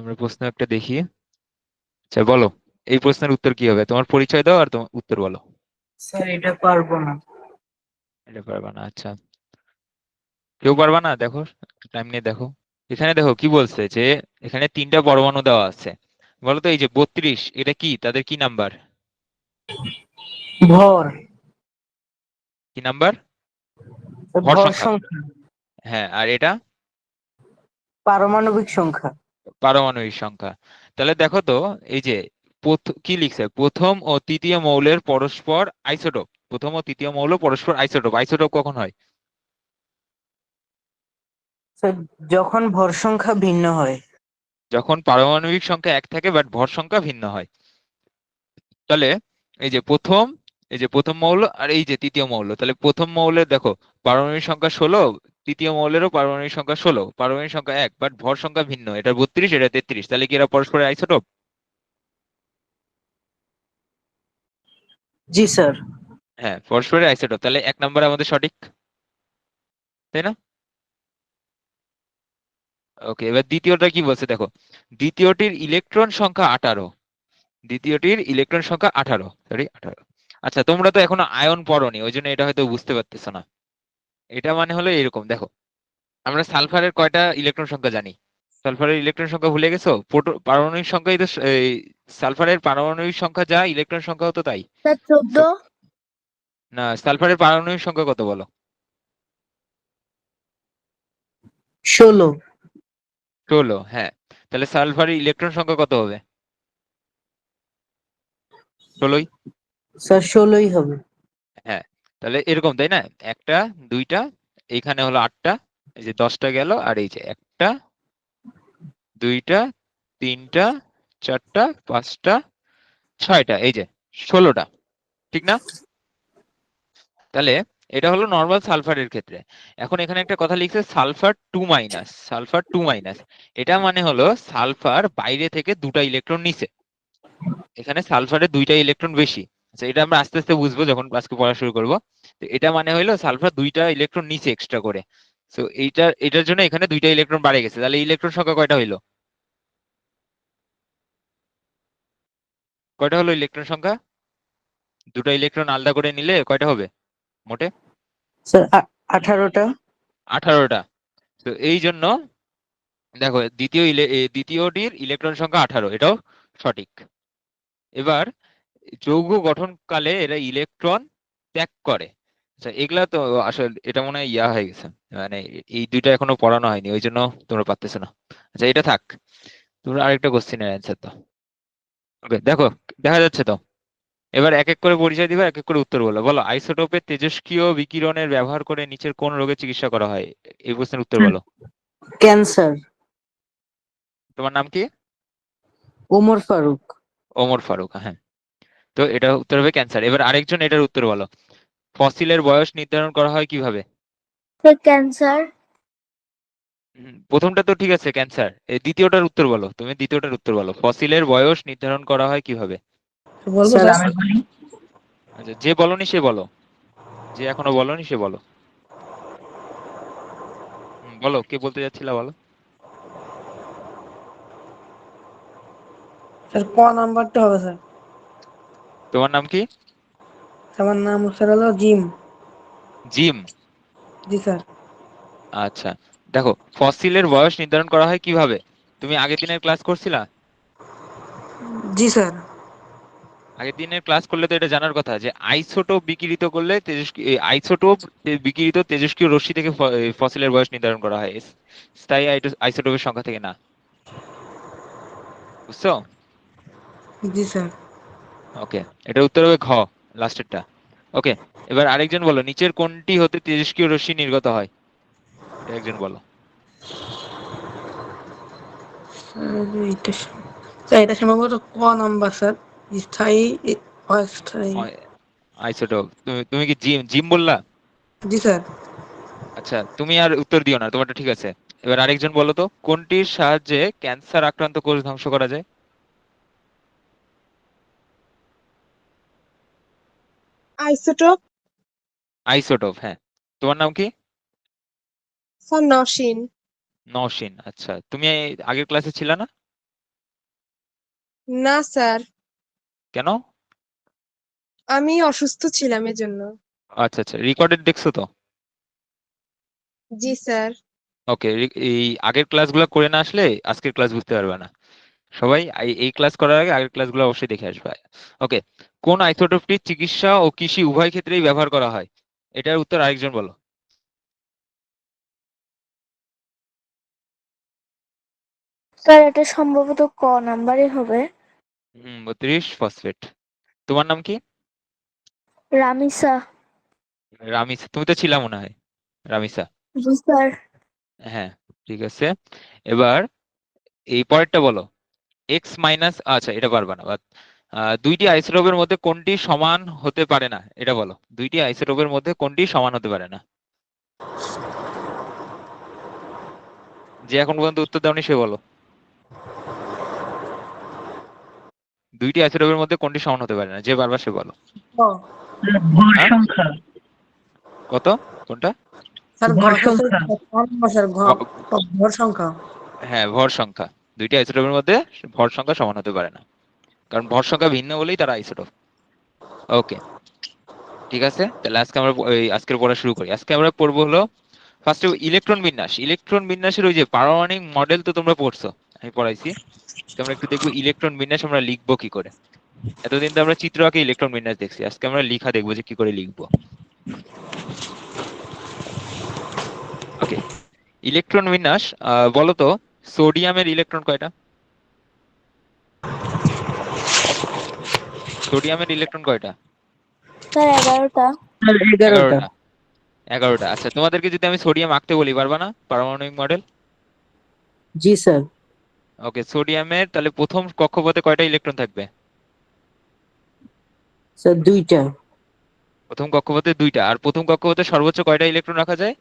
আমরা প্রশ্ন একটা দেখি। আচ্ছা বলো, এই প্রশ্নের উত্তর কি হবে? তোমার পরিচয় দাও আর তোমার উত্তর বলো। স্যার এটা পারবো না। এটা পারবা না? আচ্ছা, কেউ পারবা না? দেখো, টাইম নিয়ে দেখো। এখানে দেখো কি বলছে, যে এখানে তিনটা পরমাণু দেওয়া আছে। বলো তো, এই যে 32, এটা কি, তাদের কি নাম্বার? ভর। কি নাম্বার? ভর ভর সংখ্যা। সংখ্যা। হ্যাঁ, আর এটা পারমাণবিক সংখ্যা। পারমাণবিক সংখ্যা। তাহলে দেখো তো, এই যে কি লিখছে, প্রথম ও তৃতীয় মৌলের পরস্পর আইসোটোপ। প্রথম ও তৃতীয় মৌল পরস্পর আইসোটোপ। আইসোটোপ কখন হয়? স্যার যখন ভর সংখ্যা ভিন্ন হয়। যখন পারমাণবিক সংখ্যা এক থাকে বাট ভর সংখ্যা ভিন্ন হয়। তাহলে এই যে প্রথম, এই যে প্রথম মৌল আর এই যে তৃতীয় মৌল, তাহলে প্রথম মৌলের দেখো পারমাণবিক সংখ্যা 16, তৃতীয় মৌলেরও পারমাণবিক সংখ্যা 16, পারমাণবিক সংখ্যা এক বাট ভর সংখ্যা ভিন্ন, এটা 32, এটা 33, তাহলে কি এরা পরস্পরের আইসোটোপ? জি স্যার। হ্যাঁ, পরস্পরের আইসোটোপ, তাহলে এক নম্বরে আমাদের সঠিক, তাই না? ওকে, এবার দ্বিতীয়টা কি বলছে দেখো, দ্বিতীয়টির ইলেকট্রন সংখ্যা 18। দ্বিতীয়টির ইলেকট্রন সংখ্যা 18, সরি 18। আচ্ছা, তোমরা তো এখনো আয়ন পড়োনি, ওই জন্য এটা হয়তো বুঝতে পারতেছো না। এটা মানে হলো এরকম, দেখো আমরা সালফারের কয়টা ইলেকট্রন সংখ্যা জানি? সালফারের ইলেকট্রন সংখ্যা ভুলে গেছো? পারমাণবিক সংখ্যাই তো এই সালফারের পারমাণবিক সংখ্যা যা, ইলেকট্রন সংখ্যাও তো তাই। স্যার 14। তো না, সালফারের পারমাণবিক সংখ্যা কত বলো? 16। 16, হ্যাঁ। তাহলে সালফারের ইলেকট্রন সংখ্যা কত হবে? 16ই। স্যার 16ই হবে। হ্যাঁ, তাহলে এরকম তাই না, একটা, দুইটা, এইখানে হলো 8টা, এই যে 10টা গেল, আর এই যে একটা, দুইটা, তিনটা, চারটা, পাঁচটা, ছয়টা, এই যে 16টা, ঠিক না? তাহলে এটা হলো নর্মাল সালফারের ক্ষেত্রে। এখন এখানে একটা কথা লিখছে, সালফার 2 মাইনাস, সালফার 2 মাইনাস। এটা মানে হলো সালফার বাইরে থেকে দুটা ইলেকট্রন নিছে, এখানে সালফারের দুইটা ইলেকট্রন বেশি। আচ্ছা, এটা আমরা আস্তে আস্তে বুঝবো যখন আজকে পড়া শুরু করবো। তো এটা মানে হলো সালফার দুইটা ইলেকট্রন নিচে এক্সট্রা করে। তো এটার জন্য এখানে দুইটা ইলেকট্রন বাড়ে গেছে, তাহলে ইলেকট্রন সংখ্যা কয়টা হইলো? কয়টা হলো ইলেকট্রন সংখ্যা? দুটো ইলেকট্রন আলাদা করে নিলে কয়টা হবে মোটে? স্যার 18টা। 18টা। তো এই জন্য দেখো, দ্বিতীয়টির ইলেকট্রন সংখ্যা 18, এটাও সঠিক। এবার যৌগ গঠনকালে এরা ইলেকট্রন ত্যাগ করে। আচ্ছা, এগুলা তো আসলে এটা মনে হয় ইয়া হয়ে গেছে, মানে এই দুইটা এখনো পড়ানো হয়নি, ওই জন্য তোমরা পারতেছো না। আচ্ছা, এটা থাক, তোমরা আরেকটা কোশ্চেনের অ্যান্সার দাও। ওকে, দেখো, দেখা যাচ্ছে তো। এবার এক এক করে পরিচয় দিবা, এক এক করে উত্তর বলো। বলো, আইসোটোপের তেজস্ক্রিয় বিকিরণের ব্যবহার করে নিচের কোন রোগের চিকিৎসা করা হয়? এই প্রশ্নের উত্তর বলো। ক্যান্সার। তোমার নাম কি? ওমর ফারুক। ওমর ফারুক, হ্যাঁ। তো এটা উত্তর হবে ক্যান্সার। এবার আরেকজন, এটার উত্তর বলো। ফসিলের বয়স নির্ধারণ করা হয় কিভাবে? Sir cancer. প্রথমটা তো ঠিক আছে, ক্যান্সার। এই দ্বিতীয়টার উত্তর বলো, তুমি দ্বিতীয়টার উত্তর বলো, ফসিলের বয়স নির্ধারণ করা হয় কিভাবে? বলবো স্যার আমি বলি। আচ্ছা, যে বলনি সে বলো, যে এখনো বলনি সে বলো। বলো, কে বলতে যাচ্ছিলা, বলো। স্যার ক নাম্বারটা হবে স্যার? তোমার নাম কি? আমার নাম স্যার হলো জিম। জিম। জি স্যার। আচ্ছা, দেখো, ফসিলের বয়স নির্ধারণ করা হয় কিভাবে, তুমি আগের দিনের ক্লাস করছিলা? জি স্যার। আগের দিনের ক্লাস করলে তো এটা জানার কথা, যে আইসোটোপ বিকিরিত করলে তেজস্ক্রিয়, আইসোটোপ বিকিরিত তেজস্ক্রিয় রশ্মি থেকে ফসিলের বয়স নির্ধারণ করা হয়, স্থায়ী আইসোটোপের সংখ্যা থেকে না। বুঝছো? জি স্যার। ওকে, এটা উত্তর হবে ঘ, লাস্টেরটা। ওকে, এবার আরেকজন বলো, নিচের কোনটি হতে তেজস্ক্রিয় রশ্মি নির্গত হয়? এটা একজন বলো। এইটা স্যার, এটা সম্ভবত ক নাম্বার স্যার। স্থায়ী, অস্থায়ী। আইসোটোপ, তুমি তুমি কি জিম জিম বললা? জি স্যার। আচ্ছা, তুমি আর উত্তর দিও না, তোমারটা ঠিক আছে। এবার আরেকজন বলো তো, কোনটির সাহায্যে ক্যান্সার আক্রান্ত কোষ ধ্বংস করা যায়? আইসোটোপ। আইসোটোপ, হ্যাঁ। তোমার নাম কি? স্যার নসীন। নওশিন, আচ্ছা। তুমি আগের ক্লাসে ছিল না? না স্যার, কেন? আমি অসুস্থ ছিলাম এজন্য। আচ্ছা আচ্ছা, রেকর্ডেড দেখছো তো? জি স্যার। ওকে, এই আগের ক্লাসগুলো করে না আসলে আজকের ক্লাস বুঝতে পারবে না। সবাই এই ক্লাস করার আগে আগের ক্লাসগুলো অবশ্যই দেখে আসবে। ওকে, কোন আইসোটোপটি চিকিৎসা ও কৃষি উভয় ক্ষেত্রেই ব্যবহার করা হয়? এটার উত্তর আরেকজন বলো। স্যার এটা সম্ভবত ক নাম্বারই হবে। 32 ফসফেট। তোমার নাম কি? রামিসা। রামিসা, তুমি তো ছিলা মনে হয় রামিসা। জি স্যার। হ্যাঁ, ঠিক আছে। এবার এই পরেরটা বলো। এক্স মাইনাস, আচ্ছা এটা পারবা না, বাট দুইটি আইসোটোপের মধ্যে কোনটি সমান হতে পারে না? এটা বলো, দুইটি আইসোটোপের মধ্যে কোনটি সমান হতে পারে না? যে এখন পর্যন্ত উত্তর দাওনি সে বলো। দুইটি আইসোটোপের মধ্যে কোনটি সমান হতে পারে না, যে বারবার সে বলো। ক ভর হ্যাঁ, সংখ্যা। কত? কোনটা? স্যার ভর ঘর সংখ্যা। স্যার ভ- ঘর সংখ্যা। হ্যাঁ, ভর সংখ্যা। দুইটি আইসোটোপের মধ্যে ভর সংখ্যা সমান হতে পারে না, কারণ ভর সংখ্যা ভিন্ন বলেই তারা আইসোটোপ। ওকে, ঠিক আছে, তাহলে আজকে আমরা আজকের পড়া শুরু করি। আজকে আমরা পড়বো হলো ফার্স্টে ইলেকট্রন বিন্যাস। ইলেকট্রন বিন্যাসের ওই যে পারমাণবিক মডেল তো তোমরা পড়ছো, আমি পড়াইছি। তো আমরা একটু দেখবো ইলেকট্রন বিন্যাস আমরা লিখবো কি করে। এতদিন তো আমরা চিত্র আঁকে ইলেকট্রন বিন্যাস দেখছি, আজকে আমরা লিখা দেখবো যে কি করে লিখবো। ওকে, ইলেকট্রন বিন্যাস। বলো তো, সোডিয়ামের ইলেকট্রন কয়টা? সোডিয়ামের ইলেকট্রন কয়টা? স্যার 11টা। 11টা। 11টা। 11টা, আচ্ছা তোমাদেরকে যদি আমি সোডিয়াম আঁকতে বলি পারবা না পারমাণবিক মডেল? জি স্যার। ওকে, সোডিয়ামের তাহলে প্রথম কক্ষপথে কয়টা ইলেকট্রন থাকবে? স্যার 2টা। প্রথম কক্ষপথে 2টা। আর প্রথম কক্ষপথে সর্বোচ্চ কয়টা ইলেকট্রন রাখা যায়?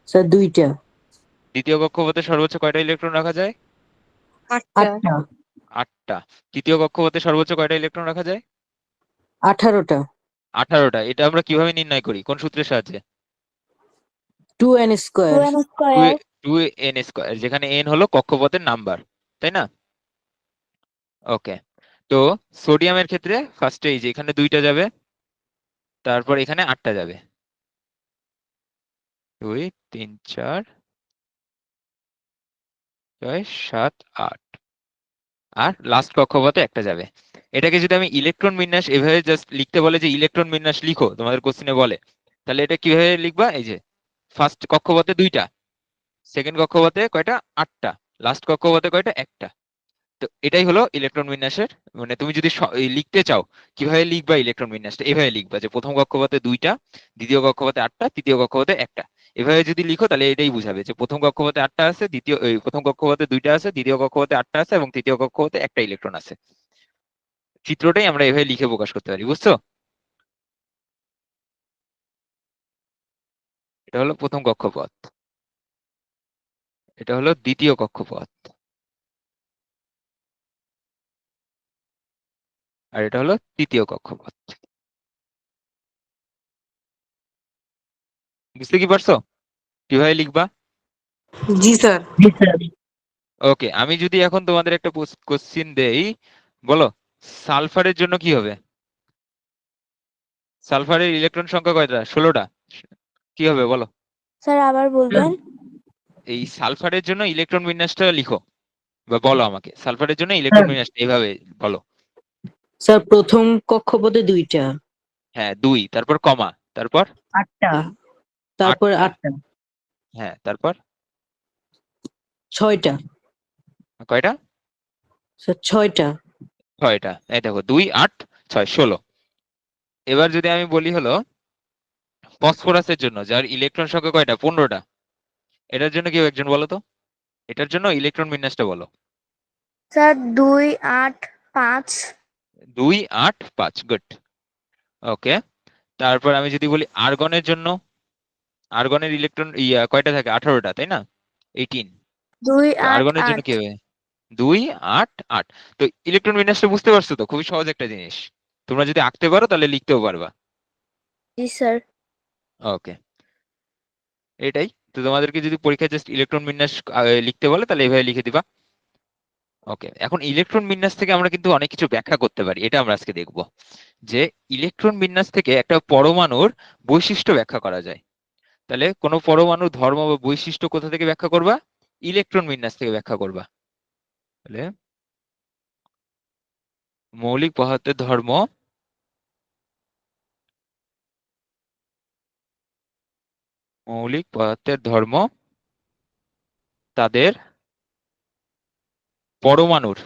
স্যার 2টা। দ্বিতীয় কক্ষপথে সর্বোচ্চ কয়টা ইলেকট্রন রাখা যায়? 8টা। 8টা। 8টা। তৃতীয় কক্ষপথে সর্বোচ্চ কয়টা ইলেকট্রন রাখা যায়? 18টা। 18টা। এটা আমরা কিভাবে নির্ণয় করি, কোন সূত্রের সাহায্যে? 2n square. 2n two square. Two N square, যেখানে এন হলো কক্ষপথের নাম্বার, তাই না? ওকে, তো সোডিয়ামের ক্ষেত্রে ফার্স্টে এই যে এখানে 2টা যাবে, তারপর এখানে 8টা যাবে। 2 3 4 6 7 8, আর লাস্ট কক্ষপথে একটা যাবে। এটাকে যদি আমি ইলেকট্রন বিন্যাস এভাবে জাস্ট লিখতে বলে যে ইলেকট্রন বিন্যাস লিখো, তোমাদের কোশ্চেনে বলে, তাহলে এটা কিভাবে লিখবা? এই যে ফার্স্ট কক্ষপথে 2টা, সেকেন্ড কক্ষপথে কয়টা? 8টা, লাস্ট কক্ষপথে কয়টা? একটা। তো এটাই হলো ইলেকট্রন বিন্যাসের, মানে তুমি যদি এই লিখতে চাও কিভাবে লিখবা ইলেকট্রন বিন্যাসটা, এভাবে লিখবা যে প্রথম কক্ষপথে 2টা, দ্বিতীয় কক্ষপথে 8টা, তৃতীয় কক্ষপথে একটা। এভাবে যদি লিখো তাহলে এটাই বুঝাবে যে প্রথম কক্ষপথে 8টা আছে, প্রথম কক্ষপথে 2টা আছে, দ্বিতীয় কক্ষপথে 8টা আছে, এবং তৃতীয় কক্ষপথে একটা ইলেকট্রন আছে। চিত্রটাই আমরা এভাবে লিখে প্রকাশ করতে পারি, বুঝছো? এটা হলো প্রথম কক্ষপথ, এটা হলো দ্বিতীয় কক্ষপথ, আর এটা হলো তৃতীয় কক্ষপথ। বুঝতে কি পারছো কিভাবে লিখবা? জি স্যার। জি স্যার। ওকে, আমি যদি এখন তোমাদের একটা কোশ্চিন দেই, বলো সালফারের জন্য কি হবে? সালফারের ইলেকট্রন সংখ্যা কয়টা? 16টা। কি হবে বলো? স্যার আবার বলবেন। এই সালফারের জন্য ইলেকট্রন বিন্যাসটা লিখো, বা বলো আমাকে সালফারের জন্য ইলেকট্রন স্যার। বিন্যাসটা এইভাবে বলো। স্যার প্রথম কক্ষপথে 2টা। হ্যাঁ, 2, তারপর কমা, তারপর 8টা। তারপর 8টা। 8টা। হ্যাঁ, তারপর 6টা। কয়টা? স্যার 6টা। 6টা। এই দেখো, 2 8 6 16। এবার যদি আমি বলি হলো ফসফরাসের জন্য, যার ইলেকট্রন সংখ্যা কয়টা? 15টা। এটার জন্য কেউ একজন বলো তো, এটার জন্য ইলেকট্রন বিন্যাসটা বলো। স্যার 2 8 5। 2 8 5, গুড। ওকে, তারপর আমি যদি বলি আর্গনের জন্য, আর্গনের ইলেকট্রন কয়টা থাকে? 18টা, তাই না? 18। 2 তো 8 আর্গনের জন্য 8। কি হবে? 2 8 8। তো ইলেকট্রন বিন্যাসটা বুঝতে পারছো তো? খুবই সহজ একটা জিনিস, তোমরা যদি আঁকতে পারো তাহলে লিখতেও পারবা। জি স্যার। ওকে, এটাই তো, তোমাদেরকে যদি পরীক্ষায় জাস্ট ইলেকট্রন বিন্যাস লিখতে বলে তাহলে এইভাবে লিখে দিবা। ওকে, এখন ইলেকট্রন বিন্যাস থেকে আমরা কিন্তু অনেক কিছু ব্যাখ্যা করতে পারি, এটা আমরা আজকে দেখব যে ইলেকট্রন বিন্যাস থেকে একটা পরমাণুর বৈশিষ্ট্য ব্যাখ্যা করা যায়। তাহলে কোন পরমাণুর ধর্ম বা বৈশিষ্ট্য কোথা থেকে ব্যাখ্যা করবা? ইলেকট্রন বিন্যাস থেকে ব্যাখ্যা করবা। তাহলে মৌলিক পদার্থের ধর্ম তাদের পরমাণুর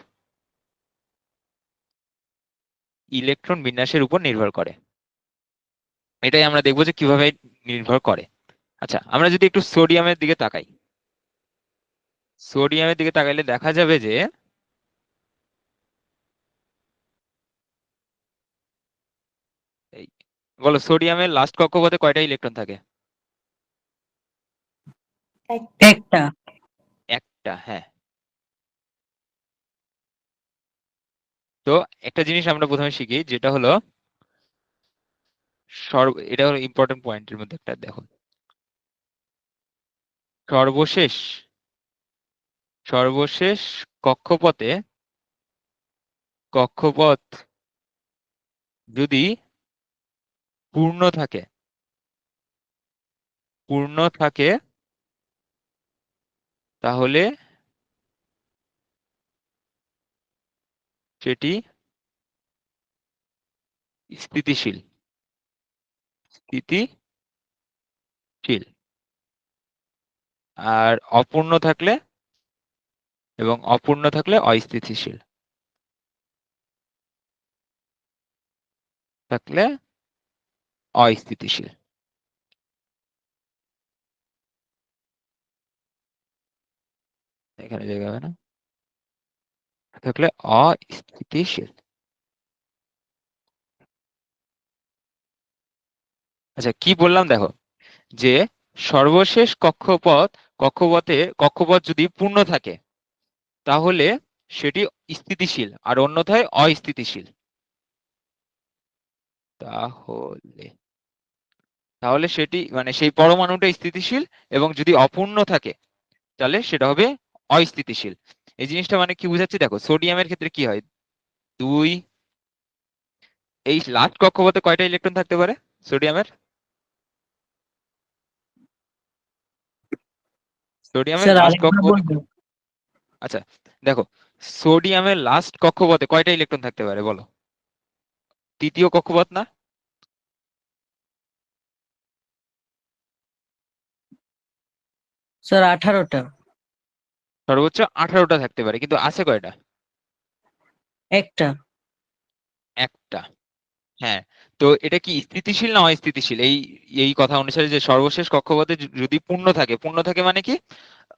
ইলেকট্রন বিন্যাসের উপর নির্ভর করে। এটাই আমরা দেখবো যে কিভাবে নির্ভর করে। আচ্ছা, আমরা যদি একটু সোডিয়ামের দিকে তাকাই, সোডিয়ামের দিকে তাকাইলে দেখা যাবে যে এই বলো, সোডিয়ামের লাস্ট কক্ষপথে কয়টা ইলেকট্রন থাকে? একটা। একটা, হ্যাঁ। তো একটা জিনিস আমরা প্রথমে শিখি, যেটা হলো এটা হলো ইম্পর্টেন্ট পয়েন্টের মধ্যে একটা, দেখো সর্বশেষ সর্বশেষ কক্ষপথে কক্ষপথ যদি পূর্ণ থাকে তাহলে সেটি স্থিতিশীল। আর অপূর্ণ থাকলে অস্থিতিশীল থাকলে অস্থিতিশীল এখানে জায়গা হবে না, থাকলে অস্থিতিশীল। আচ্ছা, কি বললাম দেখো, যে সর্বশেষ কক্ষপথ যদি পূর্ণ থাকে তাহলে সেটি স্থিতিশীল, আর অন্যথায় অস্থিতিশীল। তাহলে তাহলে সেটি মানে সেই পরমাণুটা স্থিতিশীল, এবং যদি অপূর্ণ থাকে তাহলে সেটা হবে অস্থিতিশীল। এই জিনিসটা মানে কি বুঝাচ্ছি দেখো, সোডিয়ামের ক্ষেত্রে কি হয়, দুই, এই লাস্ট কক্ষপথে কয়টা ইলেকট্রন থাকতে পারে সোডিয়ামের? সোডিয়ামের স্যার লাস্ট আরেকবার কক্ষপথে, বলবেন? আচ্ছা দেখো, সোডিয়ামের লাস্ট কক্ষপথে কয়টা ইলেকট্রন থাকতে পারে বলো? তৃতীয় কক্ষপথ না? স্যার 18টা। সর্বোচ্চ 18টা থাকতে পারে, কিন্তু আছে কয়টা? একটা। একটা, হ্যাঁ। তো এটা কি স্থিতিশীল না অস্থিতিশীল? এই এই কথা অনুসারে যে সর্বশেষ কক্ষপথে যদি পূর্ণ থাকে মানে কি,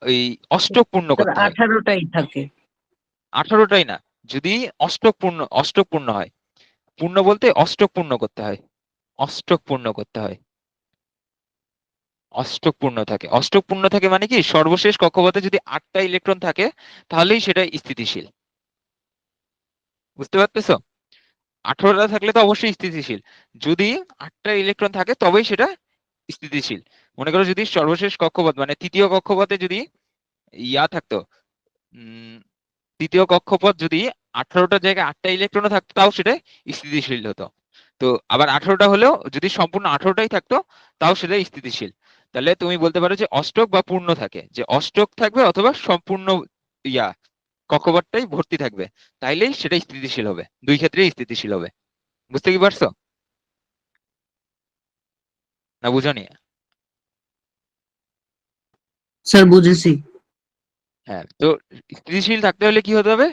ওই অষ্টক পূর্ণ স্যার করতে হয়। 18টাই থাকে। 18টাই না, যদি অষ্টক পূর্ণ হয়, পূর্ণ বলতে অষ্টক পূর্ণ করতে হয়, অষ্টক পূর্ণ করতে হয়, অষ্টক পূর্ণ থাকে মানে কি, সর্বশেষ কক্ষপথে যদি 8টা ইলেকট্রন থাকে তাহলেই সেটা স্থিতিশীল। বুঝতে পারতেছো? 18টা থাকলে তো অবশ্যই স্থিতিশীল, যদি 8টা ইলেকট্রন থাকে তবেই সেটা স্থিতিশীল। মনে করো যদি সর্বশেষ কক্ষপথ মানে তৃতীয় কক্ষপথে যদি ইয়া থাকতো, উম তৃতীয় কক্ষপথ যদি 18টার জায়গায় 8টা ইলেকট্রন থাকতো তাও সেটা স্থিতিশীল হতো। তো আবার 18টা হলেও যদি সম্পূর্ণ 18টাই থাকতো তাও সেটা স্থিতিশীল। তাহলে তুমি বলতে পারো যে অষ্টক বা পূর্ণ থাকে, যে অষ্টক থাকবে অথবা সম্পূর্ণ ইয়া কক্ষপথটাই ভর্তি থাকবে, তাইলেই সেটা স্থিতিশীল হবে, দুই ক্ষেত্রেই স্থিতিশীল হবে। বুঝতে কি পারছো না বুঝোনি? স্যার বুঝেছি। হ্যাঁ, তো স্থিতিশীল থাকতে হলে কি হতে হবে,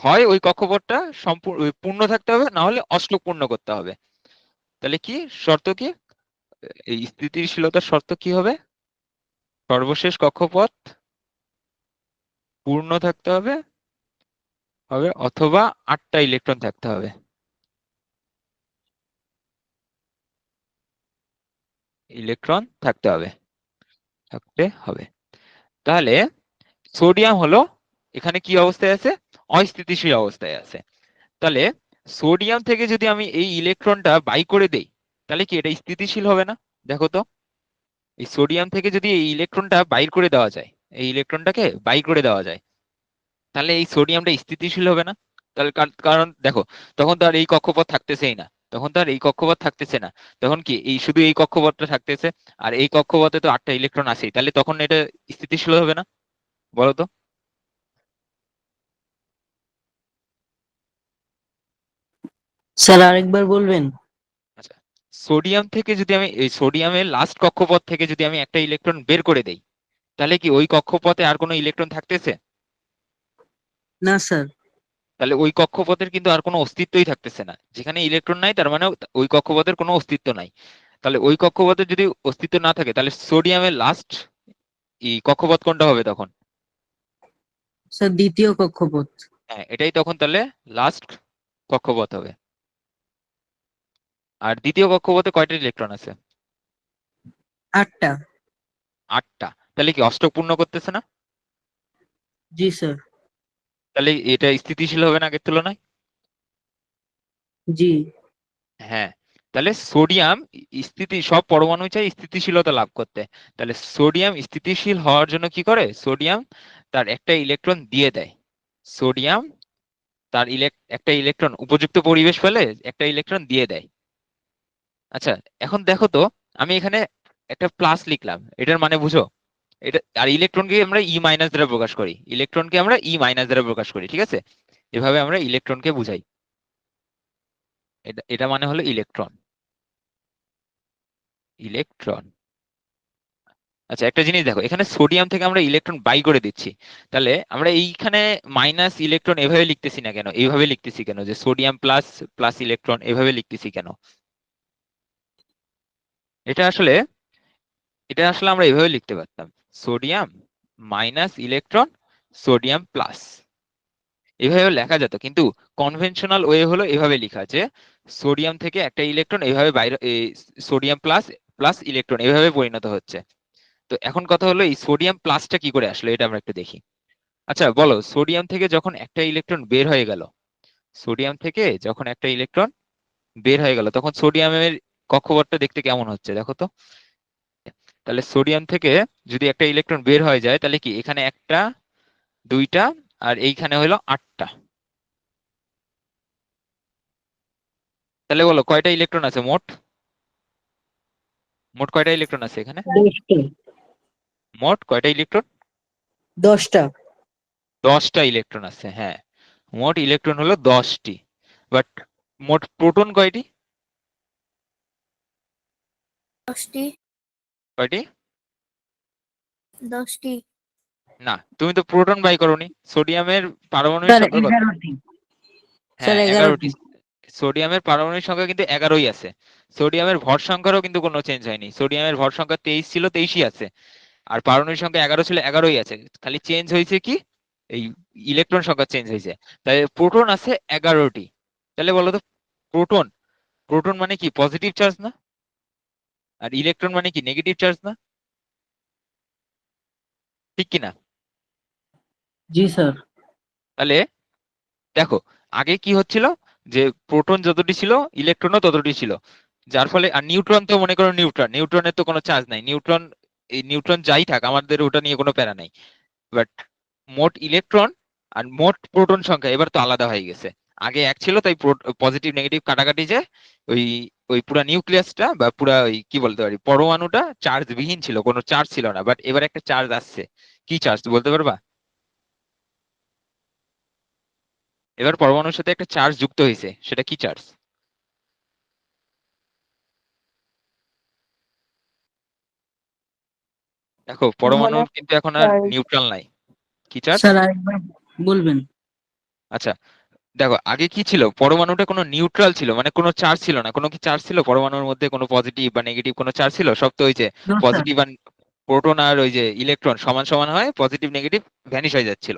হয় ওই কক্ষপথটা সম্পূর্ণ পূর্ণ থাকতে হবে, না হলে অষ্টক পূর্ণ করতে হবে। তাহলে কি শর্ত কি, এই স্থিতিশীলতার শর্ত কি হবে, সর্বশেষ কক্ষপথ পূর্ণ থাকতে হবে অথবা 8টা ইলেকট্রন থাকতে হবে, থাকতে হবে। তাহলে সোডিয়াম হলো এখানে কি অবস্থায় আছে, অস্থিতিশীল অবস্থায় আছে। তাহলে সোডিয়াম থেকে যদি আমি এই ইলেকট্রনটা বাই করে দেই তাহলে কি এটা স্থিতিশীল হবে না? দেখো তো, এই সোডিয়াম থেকে যদি এই ইলেকট্রনটা বাইর করে দেওয়া যায়, এই ইলেকট্রনটাকে বাই করে দেওয়া যায়, তাহলে এই সোডিয়ামটা স্থিতিশীল হবে না। তাহলে কারণ দেখো, তখন তো আর এই কক্ষপথ থাকতেছেই না, তখন তো আর এই কক্ষপথ থাকতেছে না, তখন কি এই শুধু এই কক্ষপথটা থাকতেছে, আর এই কক্ষপথে তো 8টা ইলেকট্রন আছেই, তাহলে তখন এটা স্থিতিশীল হবে না, বলো তো? স্যার আরেকবার বলবেন? আচ্ছা, সোডিয়াম থেকে যদি আমি এই সোডিয়ামের লাস্ট কক্ষপথ থেকে যদি আমি একটা ইলেকট্রন বের করে দেই, তাহলে কি ওই কক্ষপথে আর কোনো ইলেকট্রন থাকতেছে? না স্যার। তাহলে ওই কক্ষপথের কিন্তু আর কোনো অস্তিত্বই থাকতেছে না। যেখানে ইলেকট্রন নাই তার মানে ওই কক্ষপথের কোনো অস্তিত্ব নাই। তাহলে ওই কক্ষপথের যদি অস্তিত্ব না থাকে, তাহলে সোডিয়ামের লাস্ট কক্ষপথ কোনটা হবে তখন? স্যার দ্বিতীয় কক্ষপথ। হ্যাঁ, এটাই তখন তাহলে লাস্ট কক্ষপথ হবে। আর দ্বিতীয় কক্ষপথে কয়টা ইলেকট্রন আছে? 8টা। 8টা। তাহলে কি অষ্টক পূর্ণ করতেছে না? জি স্যার। তাহলে এটা স্থিতিশীল হবে না আগের তুলনায়? জি। হ্যাঁ। তাহলে সোডিয়াম সব পরমাণু চাই স্থিতিশীলতা লাভ করতে। তাহলে সোডিয়াম স্থিতিশীল হওয়ার জন্য কি করে? সোডিয়াম তার একটা ইলেকট্রন দিয়ে দেয়। সোডিয়াম তার একটা ইলেকট্রন উপযুক্ত পরিবেশ পেলে একটা ইলেকট্রন দিয়ে দেয়। আচ্ছা, এখন দেখো তো, আমি এখানে একটা প্লাস লিখলাম, এটার মানে বুঝো? এটা আর ইলেকট্রনকে আমরা ই মাইনাস দ্বারা প্রকাশ করি, ইলেকট্রনকে আমরা ই মাইনাস দ্বারা প্রকাশ করি, ঠিক আছে? এভাবে আমরা ইলেকট্রনকে বুঝাই। এটা এটা মানে হলো ইলেকট্রন। ইলেকট্রন। আচ্ছা, একটা জিনিস দেখো, এখানে সোডিয়াম থেকে আমরা ইলেকট্রন বাই করে দিচ্ছি, তাহলে আমরা এইখানে মাইনাস ইলেকট্রন এভাবে লিখতেছি না কেন, এইভাবে লিখতেছি কেন, যে সোডিয়াম প্লাস প্লাস ইলেকট্রন এভাবে লিখতেছি কেন? এটা আসলে এটা আসলে আমরা এভাবে লিখতে পারতাম, sodium minus electron sodium plus, এভাবে লেখা যেত, কিন্তু কনভেনশনাল ওয়ে হলো এভাবে লেখা, যে সোডিয়াম থেকে একটা ইলেকট্রন এভাবে বাইরে, সোডিয়াম প্লাস প্লাস ইলেকট্রন এভাবে পরিণত হচ্ছে। তো এখন কথা হলো, এই সোডিয়াম প্লাসটা কি করে আসলো, এটা আমরা একটু দেখি। আচ্ছা বলো, সোডিয়াম থেকে যখন একটা ইলেকট্রন বের হয়ে গেল, সোডিয়াম থেকে যখন একটা ইলেকট্রন বের হয়ে গেল, তখন সোডিয়ামের কক্ষপথটা দেখতে কেমন হচ্ছে দেখো তো? তাহলে সোডিয়াম থেকে যদি একটা ইলেকট্রন বের হয়ে যায়, তাহলে কি এখানে একটা, দুইটা, আর এইখানে হলো 8টা। তাহলে বলো কয়টা ইলেকট্রন আছে মোট? মোট কয়টা ইলেকট্রন আছে এখানে? 10টা। মোট কয়টা ইলেকট্রন? 10টা। 10টা ইলেকট্রন আছে, হ্যাঁ। মোট ইলেকট্রন হলো 10টি। বাট মোট প্রোটন কয়টি? 10টি। কয়টি? 10টি। না, তুমি তো প্রোটন বাই করোনি। সোডিয়ামের পারমাণবিক স্যার সংখ্যা কত? 11টি। স্যার হ্যাঁ, 11টি। 11টি। সোডিয়ামের পারমাণবিক সংখ্যা কিন্তু 11ই আছে। সোডিয়ামের ভর সংখ্যারও কিন্তু কোনো চেঞ্জ হয়নি, সোডিয়ামের ভর সংখ্যা 23 ছিল, 23ই আছে। আর পারমাণবিক সংখ্যা 11 ছিল, 11ই আছে। খালি চেঞ্জ হয়েছে কি, এই ইলেকট্রন সংখ্যা চেঞ্জ হয়েছে। তাই প্রোটন আছে 11টি। তাহলে বলো তো, প্রোটন প্রোটন মানে কি পজিটিভ চার্জ না? আর ইলেকট্রন মানে কি নেগেটিভ চার্জ না? ঠিক কিনা? জি স্যার। তাহলে দেখো, আগে কি হচ্ছিল, যে প্রোটন যতটি ছিল ইলেকট্রনও ততটি ছিল, যার ফলে, আর নিউট্রন তো মনে করো, নিউট্রনের তো কোনো চার্জ নাই, নিউট্রন যাই থাক, আমাদের ওটা নিয়ে কোনো প্যারা নাই। বাট মোট ইলেকট্রন আর মোট প্রোটন সংখ্যা এবার তো আলাদা হয়ে গেছে। আগে এক ছিল, তাই পজিটিভ নেগেটিভ কাটাকাটি, যে ওই ওই পুরা নিউক্লিয়াসটা বা পুরা ওই কি বলতে পারি পরমাণুটা চার্জ বিহীন ছিল, কোনো চার্জ ছিল না। বাট এবার একটা চার্জ আসছে। কি চার্জ বলতে পারবা? এবার পরমাণুর সাথে একটা চার্জ যুক্ত হয়েছে, সেটা কি চার্জ? দেখো, পরমাণুর কিন্তু এখন আর চার্জ। নিউট্রাল নাই। কি চার্জ? স্যার আরেকবার বলবেন? আচ্ছা, দেখো, আগে কি ছিল, পরমাণুটা কোনো নিউট্রাল ছিল, মানে কোনো চার্জ ছিল না। কোনো কি চার্জ ছিল পরমাণুর মধ্যে, কোনো পজিটিভ বা নেগেটিভ কোনো চার্জ ছিল? সব তো ওই যে নো স্যার। পজিটিভ আর প্রোটন আর ওই যে ইলেকট্রন সমান সমান হয়, পজিটিভ নেগেটিভ ভ্যানিশ হয়ে যাচ্ছিল।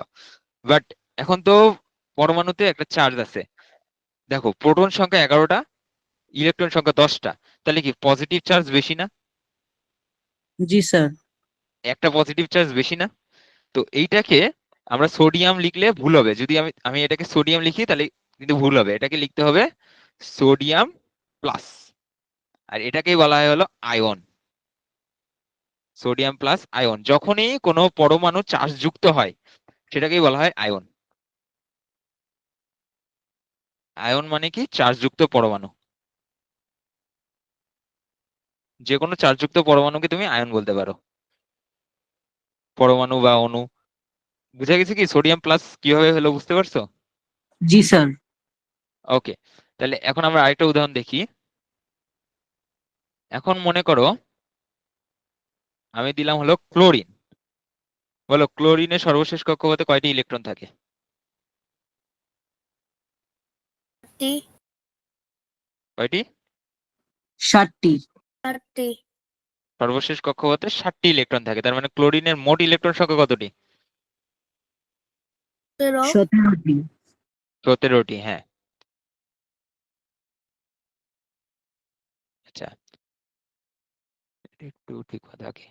বাট এখন তো পরমাণুতে একটা চার্জ আছে। দেখো, প্রোটন সংখ্যা 11টা, ইলেকট্রন সংখ্যা 10টা, তাহলে কি পজিটিভ চার্জ বেশি না? জি স্যার। একটা পজিটিভ চার্জ বেশি না? তো এইটাকে আমরা সোডিয়াম লিখলে ভুল হবে, যদি আমি আমি এটাকে সোডিয়াম লিখি তাহলে কিন্তু ভুল হবে, এটাকে লিখতে হবে সোডিয়াম প্লাস। আর এটাকেই বলা হয় হলো আয়ন। সোডিয়াম প্লাস আয়ন, যখনই কোনো পরমাণু চার্জ যুক্ত হয় সেটাকেই বলা হয় আয়ন। আয়ন মানে কি? চার্জযুক্ত পরমাণু। যে কোনো চার্জযুক্ত পরমাণুকে তুমি আয়ন বলতে পারো, পরমাণু বা অণু। বুঝা গেছে কি সোডিয়াম প্লাস কিভাবে হলো, বুঝতে পারছো? জি স্যার। ওকে, তাহলে এখন আমরা আরেকটা উদাহরণ দেখি। এখন মনে করো আমি দিলাম হলো ক্লোরিন। বলো ক্লোরিনের সর্বশেষ কক্ষপথে কয়টি ইলেকট্রন থাকে? টি কয়টি? 60টি। চারটি সর্বশেষ কক্ষপথে 60টি ইলেকট্রন থাকে, তার মানে ক্লোরিনের মোট ইলেকট্রন সংখ্যা কতটি? 17টি। 17টি, হ্যাঁ। আচ্ছা, এটা একটু ঠিক থাকে।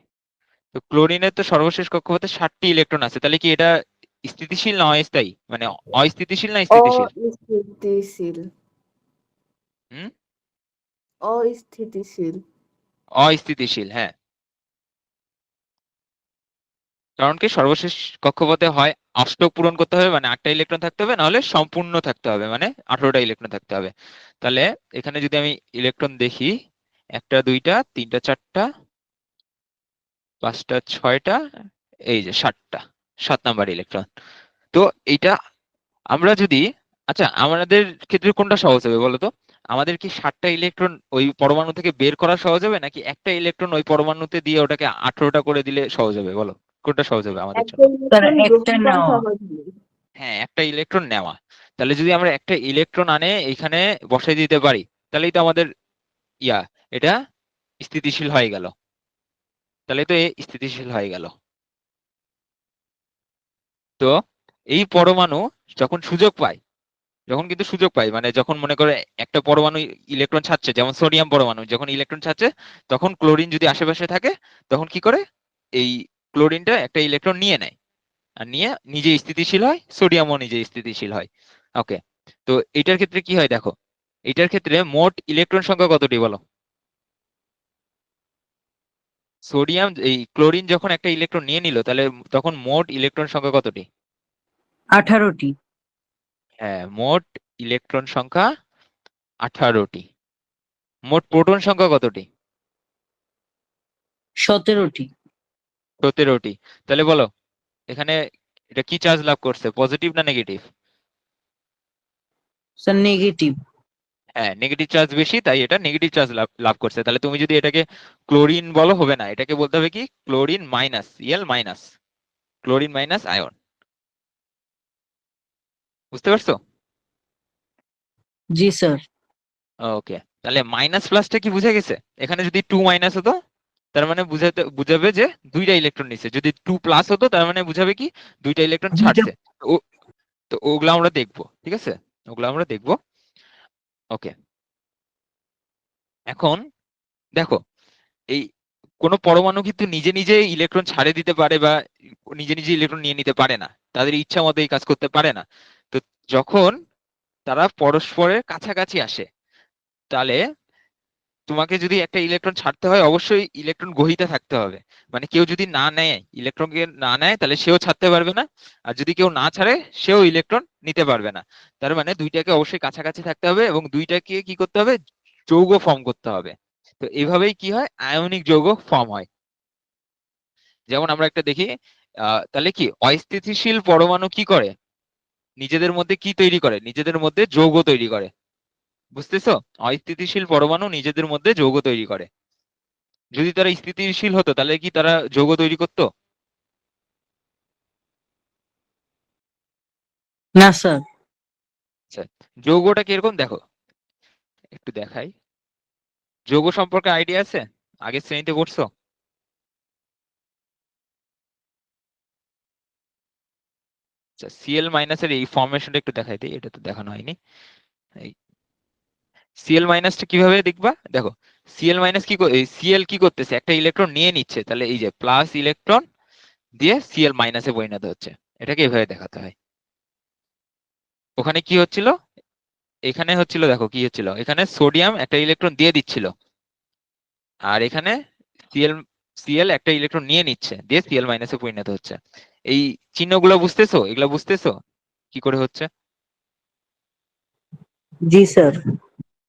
তো ক্লোরিনের তো সর্বশেষ কক্ষপথে 60টি ইলেকট্রন আছে, তাহলে কি এটা স্থিতিশীল না অস্থায়ী, মানে অস্থিতিশীল না স্থিতিশীল? অস্থিতিশীল। হুম, অস্থিতিশীল। অস্থিতিশীল, হ্যাঁ। কারণ কি সর্বশেষ কক্ষপথে হয় অষ্টক পূরণ করতে হবে, মানে 8টা ইলেকট্রন থাকতে হবে, নাহলে সম্পূর্ণ থাকতে হবে, মানে 18টা ইলেকট্রন থাকতে হবে। তাহলে এখানে যদি আমি ইলেকট্রন দেখি, 1টা 2টা 3টা 4টা 5টা 6টা, এই যে 7টা, 7 নাম্বার ইলেকট্রন। তো এইটা আমরা যদি, আচ্ছা আমাদের ক্ষেত্রে কোনটা সহজ হবে বলো তো? আমাদের কি 7টা ইলেকট্রন ওই পরমাণু থেকে বের করা সহজ হবে, নাকি একটা ইলেকট্রন ওই পরমাণুতে দিয়ে ওটাকে 18টা করে দিলে সহজ হবে? বলো কোনটা সহজ হবে আমাদের জন্য? একটা স্যার ইলেকট্রন একটা গ্রহণ করা নেওয়া। সহজ হবে। হ্যাঁ, একটা ইলেকট্রন নেওয়া। তাহলে যদি আমরা একটা ইলেকট্রন আনে এখানে বসাই দিতে পারি, তাহলেই তো আমাদের ইয়া এটা স্থিতিশীল হয়ে গেল। তাহলে তো এ স্থিতিশীল হয়ে গেল। তো এই পরমাণু যখন সুযোগ পায়, যখন কিন্তু সুযোগ পায়, মানে যখন মনে করে একটা পরমাণু ইলেকট্রন ছাড়ছে, যেমন সোডিয়াম পরমাণু যখন ইলেকট্রন ছাড়ছে, তখন ক্লোরিন যদি আশেপাশে থাকে, তখন কি করে এই ক্লোরিনটা একটা ইলেকট্রন নিয়ে নেয়, আর নিয়ে নিজে স্থিতিশীল হয়, সোডিয়ামও নিজে স্থিতিশীল হয়। ওকে, তো এটার ক্ষেত্রে কি হয় দেখো, এটার ক্ষেত্রে মোট ইলেকট্রন সংখ্যা কতটি বলো? সোডিয়াম এই ক্লোরিন যখন একটা ইলেকট্রন নিয়ে নিল, তাহলে তখন মোট ইলেকট্রন সংখ্যা কতটি? 18টি। হ্যাঁ, মোট ইলেকট্রন সংখ্যা 18টি। মোট প্রোটন সংখ্যা কতটি? 17টি। 17টি। তাহলে বলো এখানে এটা কি চার্জ লাভ করছে, পজিটিভ না নেগেটিভ? Sir negative. হ্যাঁ, নেগেটিভ চার্জ বেশি, তাই এটা নেগেটিভ চার্জ লাভ লাভ করছে। তাহলে তুমি যদি এটাকে ক্লোরিন বলো হবে না, এটাকে বলতে হবে কি chlorine minus CL minus, chlorine minus ion. বুঝতে পারছো? জি স্যার। ওকে, তাহলে মাইনাস প্লাসটা কি বুঝে গেছে? এখানে যদি 2 মাইনাস হতো তার মানে বুঝাবে যে দুইটা ইলেকট্রন নিচ্ছে, যদি 2 প্লাস হতো তার মানে বুঝাবে কি দুইটা ইলেকট্রন ছাড়ছে। ও, তো ওগুলো আমরা দেখবো, ঠিক আছে, ওগুলো আমরা দেখবো। ওকে, এখন দেখো এই কোন পরমাণু কিন্তু নিজে নিজে ইলেকট্রন ছাড়ে দিতে পারে বা নিজে নিজে ইলেকট্রন নিয়ে নিতে পারে না, তাদের ইচ্ছা মতো এই কাজ করতে পারে না। তো যখন তারা পরস্পরের কাছাকাছি আসে, তাহলে তোমাকে যদি একটা ইলেকট্রন ছাড়তে হয়, অবশ্যই ইলেকট্রন গ্রহীতা থাকতে হবে। মানে কেউ যদি না নেয়, ইলেকট্রনকে না নেয়, তাহলে সেও ছাড়তে পারবে না। আর যদি কেউ না ছাড়ে, সেও ইলেকট্রন নিতে পারবে না। তার মানে দুইটাকে অবশ্যই কাছাকাছি থাকতে হবে এবং দুইটাকে কি করতে হবে, যৌগ ফর্ম করতে হবে। তো এইভাবেই কি হয়, আয়নিক যৌগ ফর্ম হয়। যেমন আমরা একটা দেখি, তাহলে কি অস্থিতিশীল পরমাণু কি করে, নিজেদের মধ্যে কি তৈরি করে, নিজেদের মধ্যে যৌগ তৈরি করে। বুঝতেছো? অস্থিতিশীল পরমাণু নিজেদের মধ্যে যৌগ তৈরি করে। যদি তারা স্থিতিশীল হতো তাহলে কি তারা যৌগ তৈরি করতো? না স্যার। আচ্ছা, যৌগটা কিরকম দেখো, একটু দেখাই। যৌগ সম্পর্কে আইডিয়া আছে? আগের শ্রেণীতে পড়ছো? আচ্ছা, সিএল মাইনাসের এই ফরমেশনটা একটু দেখাই দিই, এটা তো দেখানো হয়নি। এই সিএল মাইনাসটা কিভাবে দেখবা দেখো, সিএল মাইনাস সিএল কি করতেছে, একটা ইলেকট্রন নিয়ে নিচ্ছে, তাহলে এই যে প্লাস ইলেকট্রন দিয়ে সিএল মাইনাসে পরিণত হচ্ছে। এটাকে এভাবে দেখাতে হয়। ওখানে কি হচ্ছিল, এখানে হচ্ছিল দেখো কি হচ্ছিল, এখানে সোডিয়াম একটা ইলেকট্রন দিয়ে দিচ্ছিল, আর এখানে সিএল সিএল একটা ইলেকট্রন নিয়ে নিচ্ছে, দিয়ে সিএল মাইনাসে পরিণত হচ্ছে। এই চিহ্নগুলো বুঝতেছো, এগুলো বুঝতেছো কি করে হচ্ছে? জি স্যার।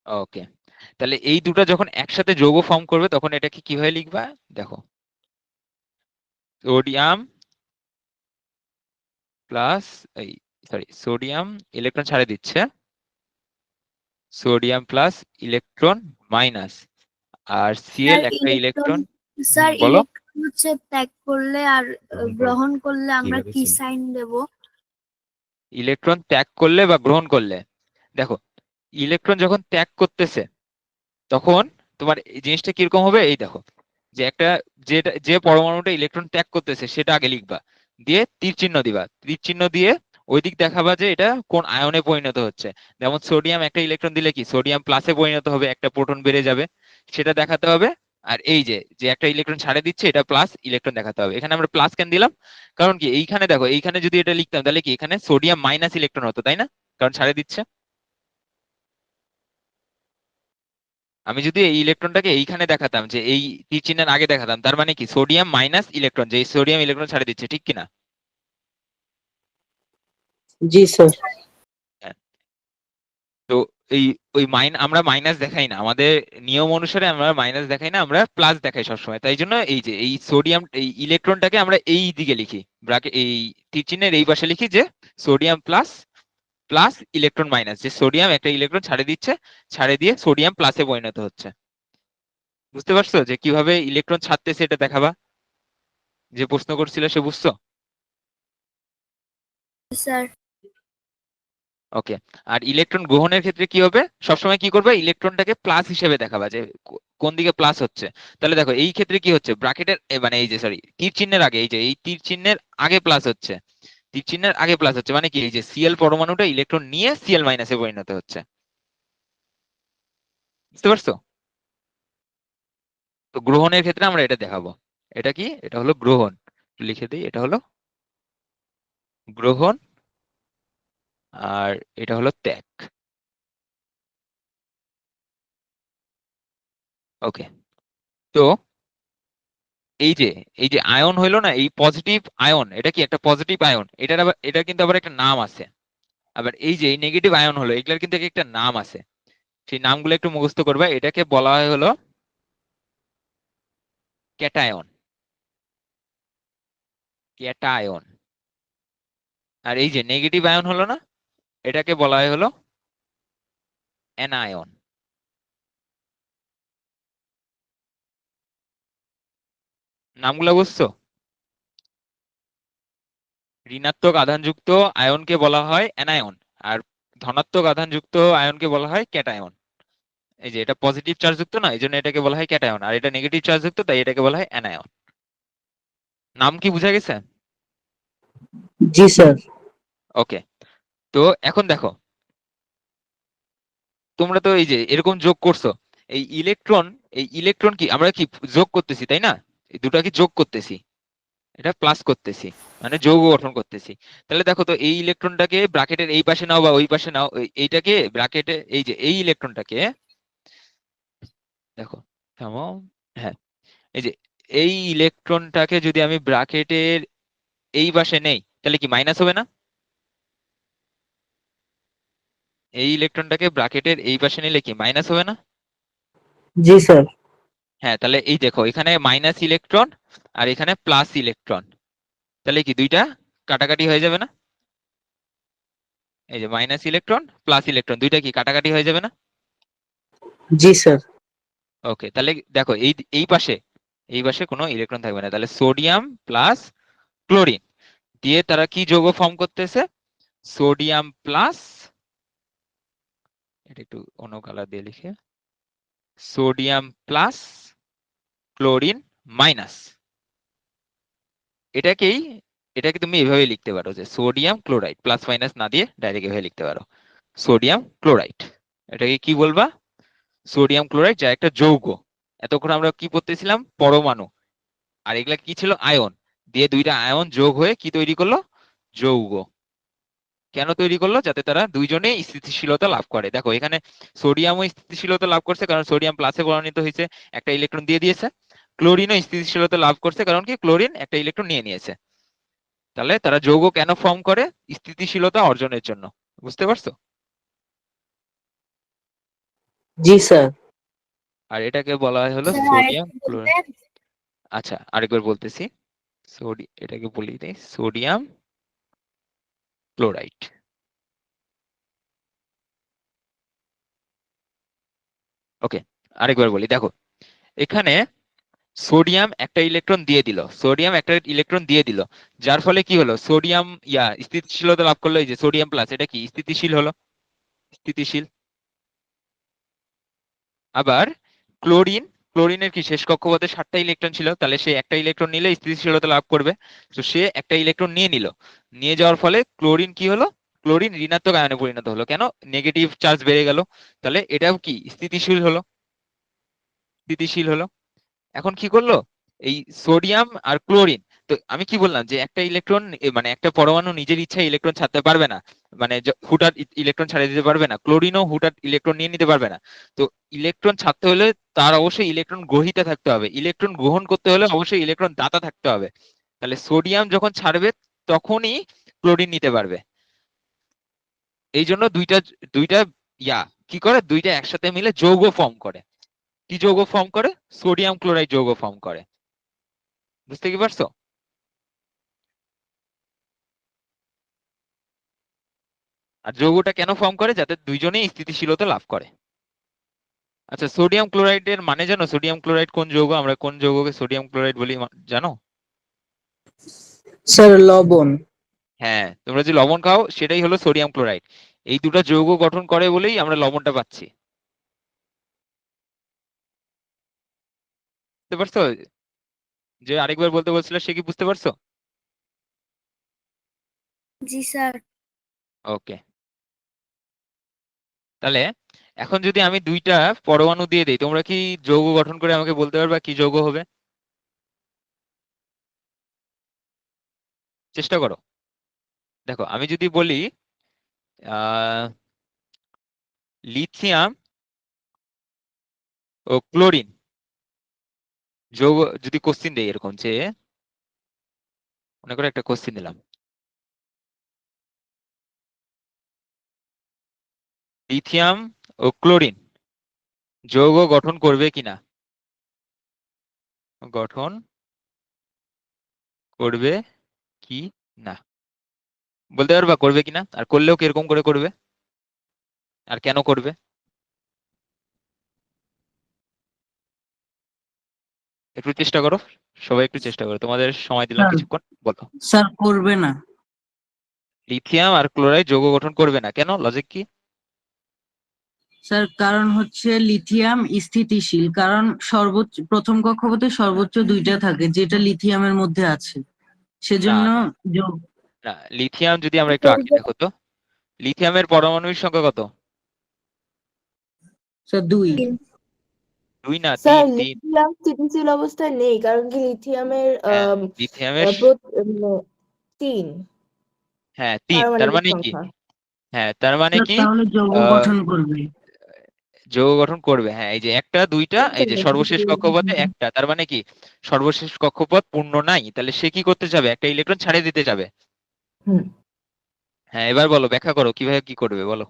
ওকে, তাহলে এই দুটো যখন একসাথে যৌগ ফর্ম করবে তখন এটাকে কিভাবে লিখবা? দেখো, সোডিয়াম প্লাস, এই সরি, সোডিয়াম ইলেকট্রন ছাড়ে দিচ্ছে, সোডিয়াম প্লাস ইলেকট্রন মাইনাস, আর সিএল স্যার একটা ইলেকট্রন ইলেকট্রন। স্যার বলো। ইলেকট্রন হচ্ছে ত্যাগ করলে আর গ্রহণ করলে আমরা কি সাইন দেব? ইলেকট্রন ত্যাগ করলে বা গ্রহণ করলে, দেখো ইলেকট্রন যখন ত্যাগ করতেছে তখন তোমার এই জিনিসটা কিরকম হবে, এই দেখো, যে একটা, যে পরমাণুটা ইলেকট্রন ত্যাগ করতেছে সেটা আগে লিখবা, দিয়ে তীর চিহ্ন দিবা, তীর চিহ্ন দিয়ে ওই দিক দেখাবা যে এটা কোন আয়নে পরিণত হচ্ছে। যেমন সোডিয়াম একটা ইলেকট্রন দিলে কি সোডিয়াম প্লাসে পরিণত হবে, একটা প্রোটন বেড়ে যাবে, সেটা দেখাতে হবে। আর এই যে যে একটা ইলেকট্রন ছাড়ে দিচ্ছে এটা প্লাস ইলেকট্রন দেখাতে হবে। এখানে আমরা প্লাস কেন দিলাম? কারণ কি এইখানে দেখো, এইখানে যদি এটা লিখতাম তাহলে কি এখানে সোডিয়াম মাইনাস ইলেকট্রন হতো, তাই না? কারণ ছাড়ে দিচ্ছে। আমি যদি এই ইলেকট্রনটাকে এইখানে দেখাতাম, যে এই তীর চিহ্নের আগে দেখাতাম, তার মানে কি সোডিয়াম মাইনাস ইলেকট্রন, যে সোডিয়াম ইলেকট্রন ছাড়ে দিচ্ছে, ঠিক কিনা? জি স্যার। হ্যাঁ। তো এই ওই আমরা মাইনাস দেখাই না, আমাদের নিয়ম অনুসারে আমরা মাইনাস দেখাই না, আমরা প্লাস দেখাই সবসময়। তাই জন্য এই যে এই সোডিয়াম এই ইলেকট্রনটাকে আমরা এই দিকে লিখি, এই তীর চিহ্নের এই পাশে লিখি যে sodium plus, plus electron minus, যে সোডিয়াম একটা ইলেকট্রন ছাড়ে দিচ্ছে, ছাড়ে দিয়ে সোডিয়াম প্লাসে পরিণত হচ্ছে। বুঝতে পারছো যে কিভাবে ইলেকট্রন ছাড়তেছে এটা দেখাবা? যে প্রশ্ন করছিল সে বুঝছো? Sir okay. আর ইলেকট্রন গ্রহণের ক্ষেত্রে কি হবে, সবসময় কি করবে, ইলেকট্রনটাকে প্লাস হিসেবে দেখাবা, যে কোন দিকে প্লাস হচ্ছে। তাহলে দেখো এই ক্ষেত্রে কি হচ্ছে, ব্র্যাকেটের মানে এই যে সরি তীর চিহ্নের আগে, এই যে এই তীর চিহ্নের আগে প্লাস হচ্ছে, তীর চিহ্নের আগে প্লাস হচ্ছে, মানে কি এই যে সিএল পরমাণুটা ইলেকট্রন নিয়ে সিএল মাইনাসে পরিণত হচ্ছে। বুঝতে পারছো? তো গ্রহণের ক্ষেত্রে আমরা এটা দেখাবো। এটা কি, এটা হলো গ্রহণ, একটু লিখে দিই, এটা হলো গ্রহণ, আর এটা হলো ত্যাগ। ওকে। তো এই যে আয়ন হইলো না, এই পজিটিভ আয়ন, এটা কি একটা পজিটিভ আয়ন, এটার আবার, এটা কিন্তু আবার একটা নাম আছে। আবার এই যে এই নেগেটিভ আয়ন হলো, এগুলার কিন্তু একটা নাম আছে, সেই নামগুলো একটু মুখস্থ করবা। এটাকে বলা হয় হলো ক্যাটায়ন, ক্যাটায়ন। আর এই যে নেগেটিভ আয়ন হলো না, এটাকে বলা হয় হলো অ্যানায়ন। নামগুলো বুঝছো? ঋণাত্মক আধানযুক্ত আয়নকে বলা হয় অ্যানায়ন, আর ধনাত্মক আধানযুক্ত আয়নকে বলা হয় ক্যাটায়ন। এই যে এটা পজিটিভ চার্জ যুক্ত না, এই জন্য এটাকে বলা হয় ক্যাটায়ন, আর এটা নেগেটিভ চার্জ যুক্ত, তাই এটাকে বলা হয় অ্যানায়ন। নাম কি বুঝা গেছে? জি স্যার। ওকে। তো এখন দেখো, তোমরা তো এই যে এরকম যোগ করছো, এই ইলেকট্রন, এই ইলেকট্রন কি আমরা কি যোগ করতেছি, তাই না? এই দুটা কি যোগ করতেছি, এটা প্লাস করতেছি, মানে যৌগ গঠন করতেছি। তাহলে দেখো তো, এই ইলেকট্রনটাকে ব্র্যাকেটের এই পাশে নাও বা ওই পাশে নাও, এইটাকে ব্র্যাকেটে, এই যে এই ইলেকট্রনটাকে দেখো, থামো, হ্যাঁ, এই যে এই ইলেকট্রনটাকে যদি আমি ব্র্যাকেটের এই পাশে নেই তাহলে কি মাইনাস হবে না? এই ইলেকট্রনটাকে ব্র্যাকেটের এই পাশে নিলে কি মাইনাস হবে না? জি স্যার। হ্যাঁ, তাহলে এই দেখো এখানে মাইনাস ইলেকট্রন আর এখানে প্লাস ইলেকট্রন, তাহলে কি দুইটা কাটাকাটি হয়ে যাবে না? এই যে মাইনাস ইলেকট্রন প্লাস ইলেকট্রন দুইটা কি কাটাকাটি হয়ে যাবে না? জি স্যার। ওকে, তাহলে দেখো এই এই পাশে, এই পাশে কোনো ইলেকট্রন থাকবে না, তাহলে সোডিয়াম প্লাস ক্লোরিন দিয়ে তারা কি যৌগ ফর্ম করতেছে, সোডিয়াম প্লাস, এটা একটু অন্য কালার দিয়ে লিখে, সোডিয়াম প্লাস ক্লোরিন মাইনাস। এটাকেই, এটাকে তুমি এভাবে লিখতে পারো যে সোডিয়াম ক্লোরাইড, প্লাস মাইনাস না দিয়ে ডাইরেক্ট এভাবে লিখতে পারো সোডিয়াম ক্লোরাইড। এটাকে কি বলবা? সোডিয়াম ক্লোরাইড, যা একটা যৌগ। এতক্ষণ আমরা কি পড়তেছিলাম, পরমাণু, আর এগুলা কি ছিল, আয়ন, দিয়ে দুইটা আয়ন যোগ হয়ে কি তৈরি করলো, যৌগ। কেন তৈরি করলো? যাতে তারা দুইজনে স্থিতিশীলতা লাভ করে। দেখো এখানে সোডিয়ামও স্থিতিশীলতা লাভ করছে, কারণ সোডিয়াম প্লাসে পরিণত হয়েছে, একটা ইলেকট্রন দিয়ে দিয়েছে। ক্লোরিনও স্থিতিশীলতা লাভ করছে, কারণ কি ক্লোরিন একটা ইলেকট্রন নিয়ে নিয়েছে। তাহলে তারা যৌগ কেন ফর্ম করে? স্থিতিশীলতা অর্জনের জন্য। বুঝতে পারছো? জি স্যার। আর এটাকে বলা হয় হলো স্যার সোডিয়াম আরেকটু ক্লোরাইড। বলবেন? আচ্ছা, আরেকবার বলতেছি। এটাকে বলি দেই সোডিয়াম ক্লোরাইড। ওকে, আরেকবার বলি, দেখো এখানে সোডিয়াম একটা ইলেকট্রন দিয়ে দিল, যার ফলে কি হলো, সোডিয়াম স্থিতিশীলতা লাভ করলো। এই যে সোডিয়াম প্লাস, এটা কি স্থিতিশীল হলো, স্থিতিশীল। আবার ক্লোরিন, ক্লোরিনের কি শেষ কক্ষপথে 7টা ইলেকট্রন ছিল, তাহলে সে একটা ইলেকট্রন নিলে স্থিতিশীলতা লাভ করবে। তো সে একটা ইলেকট্রন নিয়ে নিল, নিয়ে যাওয়ার ফলে ক্লোরিন কি হলো, ক্লোরিন ঋণাত্মক আয়নে পরিণত হলো। কেন? নেগেটিভ চার্জ বেড়ে গেল, তাহলে এটাও কি স্থিতিশীল হলো, স্থিতিশীল হলো। এখন কি করলো, এই সোডিয়াম আর ক্লোরিন, তো আমি কি বললাম যে একটা ইলেকট্রন, মানে একটা পরমাণু নিজের ইচ্ছায় ইলেকট্রন ছাড়তে পারবে না, মানে হুটহাট ইলেকট্রন ছাড়িয়ে দিতে পারবে না, ক্লোরিনও হুটহাট ইলেকট্রন নিয়ে নিতে পারবে না। তো ইলেকট্রন ছাড়তে হলে তার অবশ্যই ইলেকট্রন গ্রহীতা থাকতে হবে, ইলেকট্রন গ্রহণ করতে হলে অবশ্যই ইলেকট্রন দাতা থাকতে হবে। তাহলে সোডিয়াম যখন ছাড়বে তখনই ক্লোরিন নিতে পারবে। এই জন্য দুইটা দুইটা ইয়া কি করে, দুইটা একসাথে মিলে যৌগ ফর্ম করে। কি যৌগ ফর্ম করে? সোডিয়াম ক্লোরাইড যৌগ ফর্ম করে। বুঝতে কি পারছো? আর যৌগটা কেন ফর্ম করে? যাতে দুইজনেই স্থিতিশীলতা লাভ করে। আচ্ছা, সোডিয়াম ক্লোরাইডের মানে জানো? সোডিয়াম ক্লোরাইড কোন যৌগ, আমরা কোন যৌগকে সোডিয়াম ক্লোরাইড বলি জানো? স্যার লবণ। হ্যাঁ, তোমরা যে লবণ খাও সেটাই হলো সোডিয়াম ক্লোরাইড। এই দুটো যৌগ গঠন করে বলেই আমরা লবণটা পাচ্ছি। বুঝতে পারছো? যে আরেকবার বলতে বলছিল, সে কি বুঝতে পারছো? জি স্যার। ওকে, তাহলে এখন যদি আমি দুইটা পরমাণু দিয়ে দিই, তোমরা কি যৌগ গঠন করে আমাকে বলতে পারবা কি যৌগ হবে? চেষ্টা করো। দেখো আমি যদি বলি আহ লিথিয়াম ও ক্লোরিন যৌগ, যদি কোশ্চিন দেই এরকম যে, মনে করে একটা কোশ্চিন দিলাম, লিথিয়াম ও ক্লোরিন যৌগ গঠন করবে কিনা, গঠন করবে কি না, বলতে পারবা করবে কিনা? আর করলেও কিরকম করে করবে, আর কেন করবে? একটু চেষ্টা করো, সবাই একটু চেষ্টা করো, তোমাদের সময় দিলাম স্যার কিছুক্ষণ, বলো। স্যার করবে না। লিথিয়াম আর ক্লোরাইড যৌগ গঠন করবে না, কেন? লজিক কি? স্যার কারণ হচ্ছে লিথিয়াম স্থিতিশীল, কারণ সর্বোচ্চ প্রথম কক্ষপথে সর্বোচ্চ 2টা থাকে, যেটা লিথিয়ামের মধ্যে আছে, না সেজন্য না যোগ। না, লিথিয়াম যদি আমরা একটু আঁকি, দেখো তো লিথিয়ামের পরমাণুর সংখ্যা কত? স্যার 2। 2 না, স্যার 3 3। লিথিয়াম স্থিতিশীল অবস্থায় নেই, কারণ কি লিথিয়ামের হ্যাঁ, লিথিয়ামের 3 হ্যাঁ 3, তার পারমাণবিক মানে কি? সংখ্যা। হ্যাঁ, তার মানে স্যার কি? তাহলে যৌগ আহ গঠন করবে। যৌগ গঠন করবে, হ্যাঁ। এই যে একটা দুইটা, এই যে সর্বশেষ কক্ষপথে একটা, তার মানে কি সর্বশেষ কক্ষপথ পূর্ণ নাই, তাহলে সে কি করতে যাবে, একটা ইলেকট্রন ছাড়িয়ে দিতে যাবে। হুম। হ্যাঁ, এবার বলো, ব্যাখ্যা করো কিভাবে কি করবে, বলো।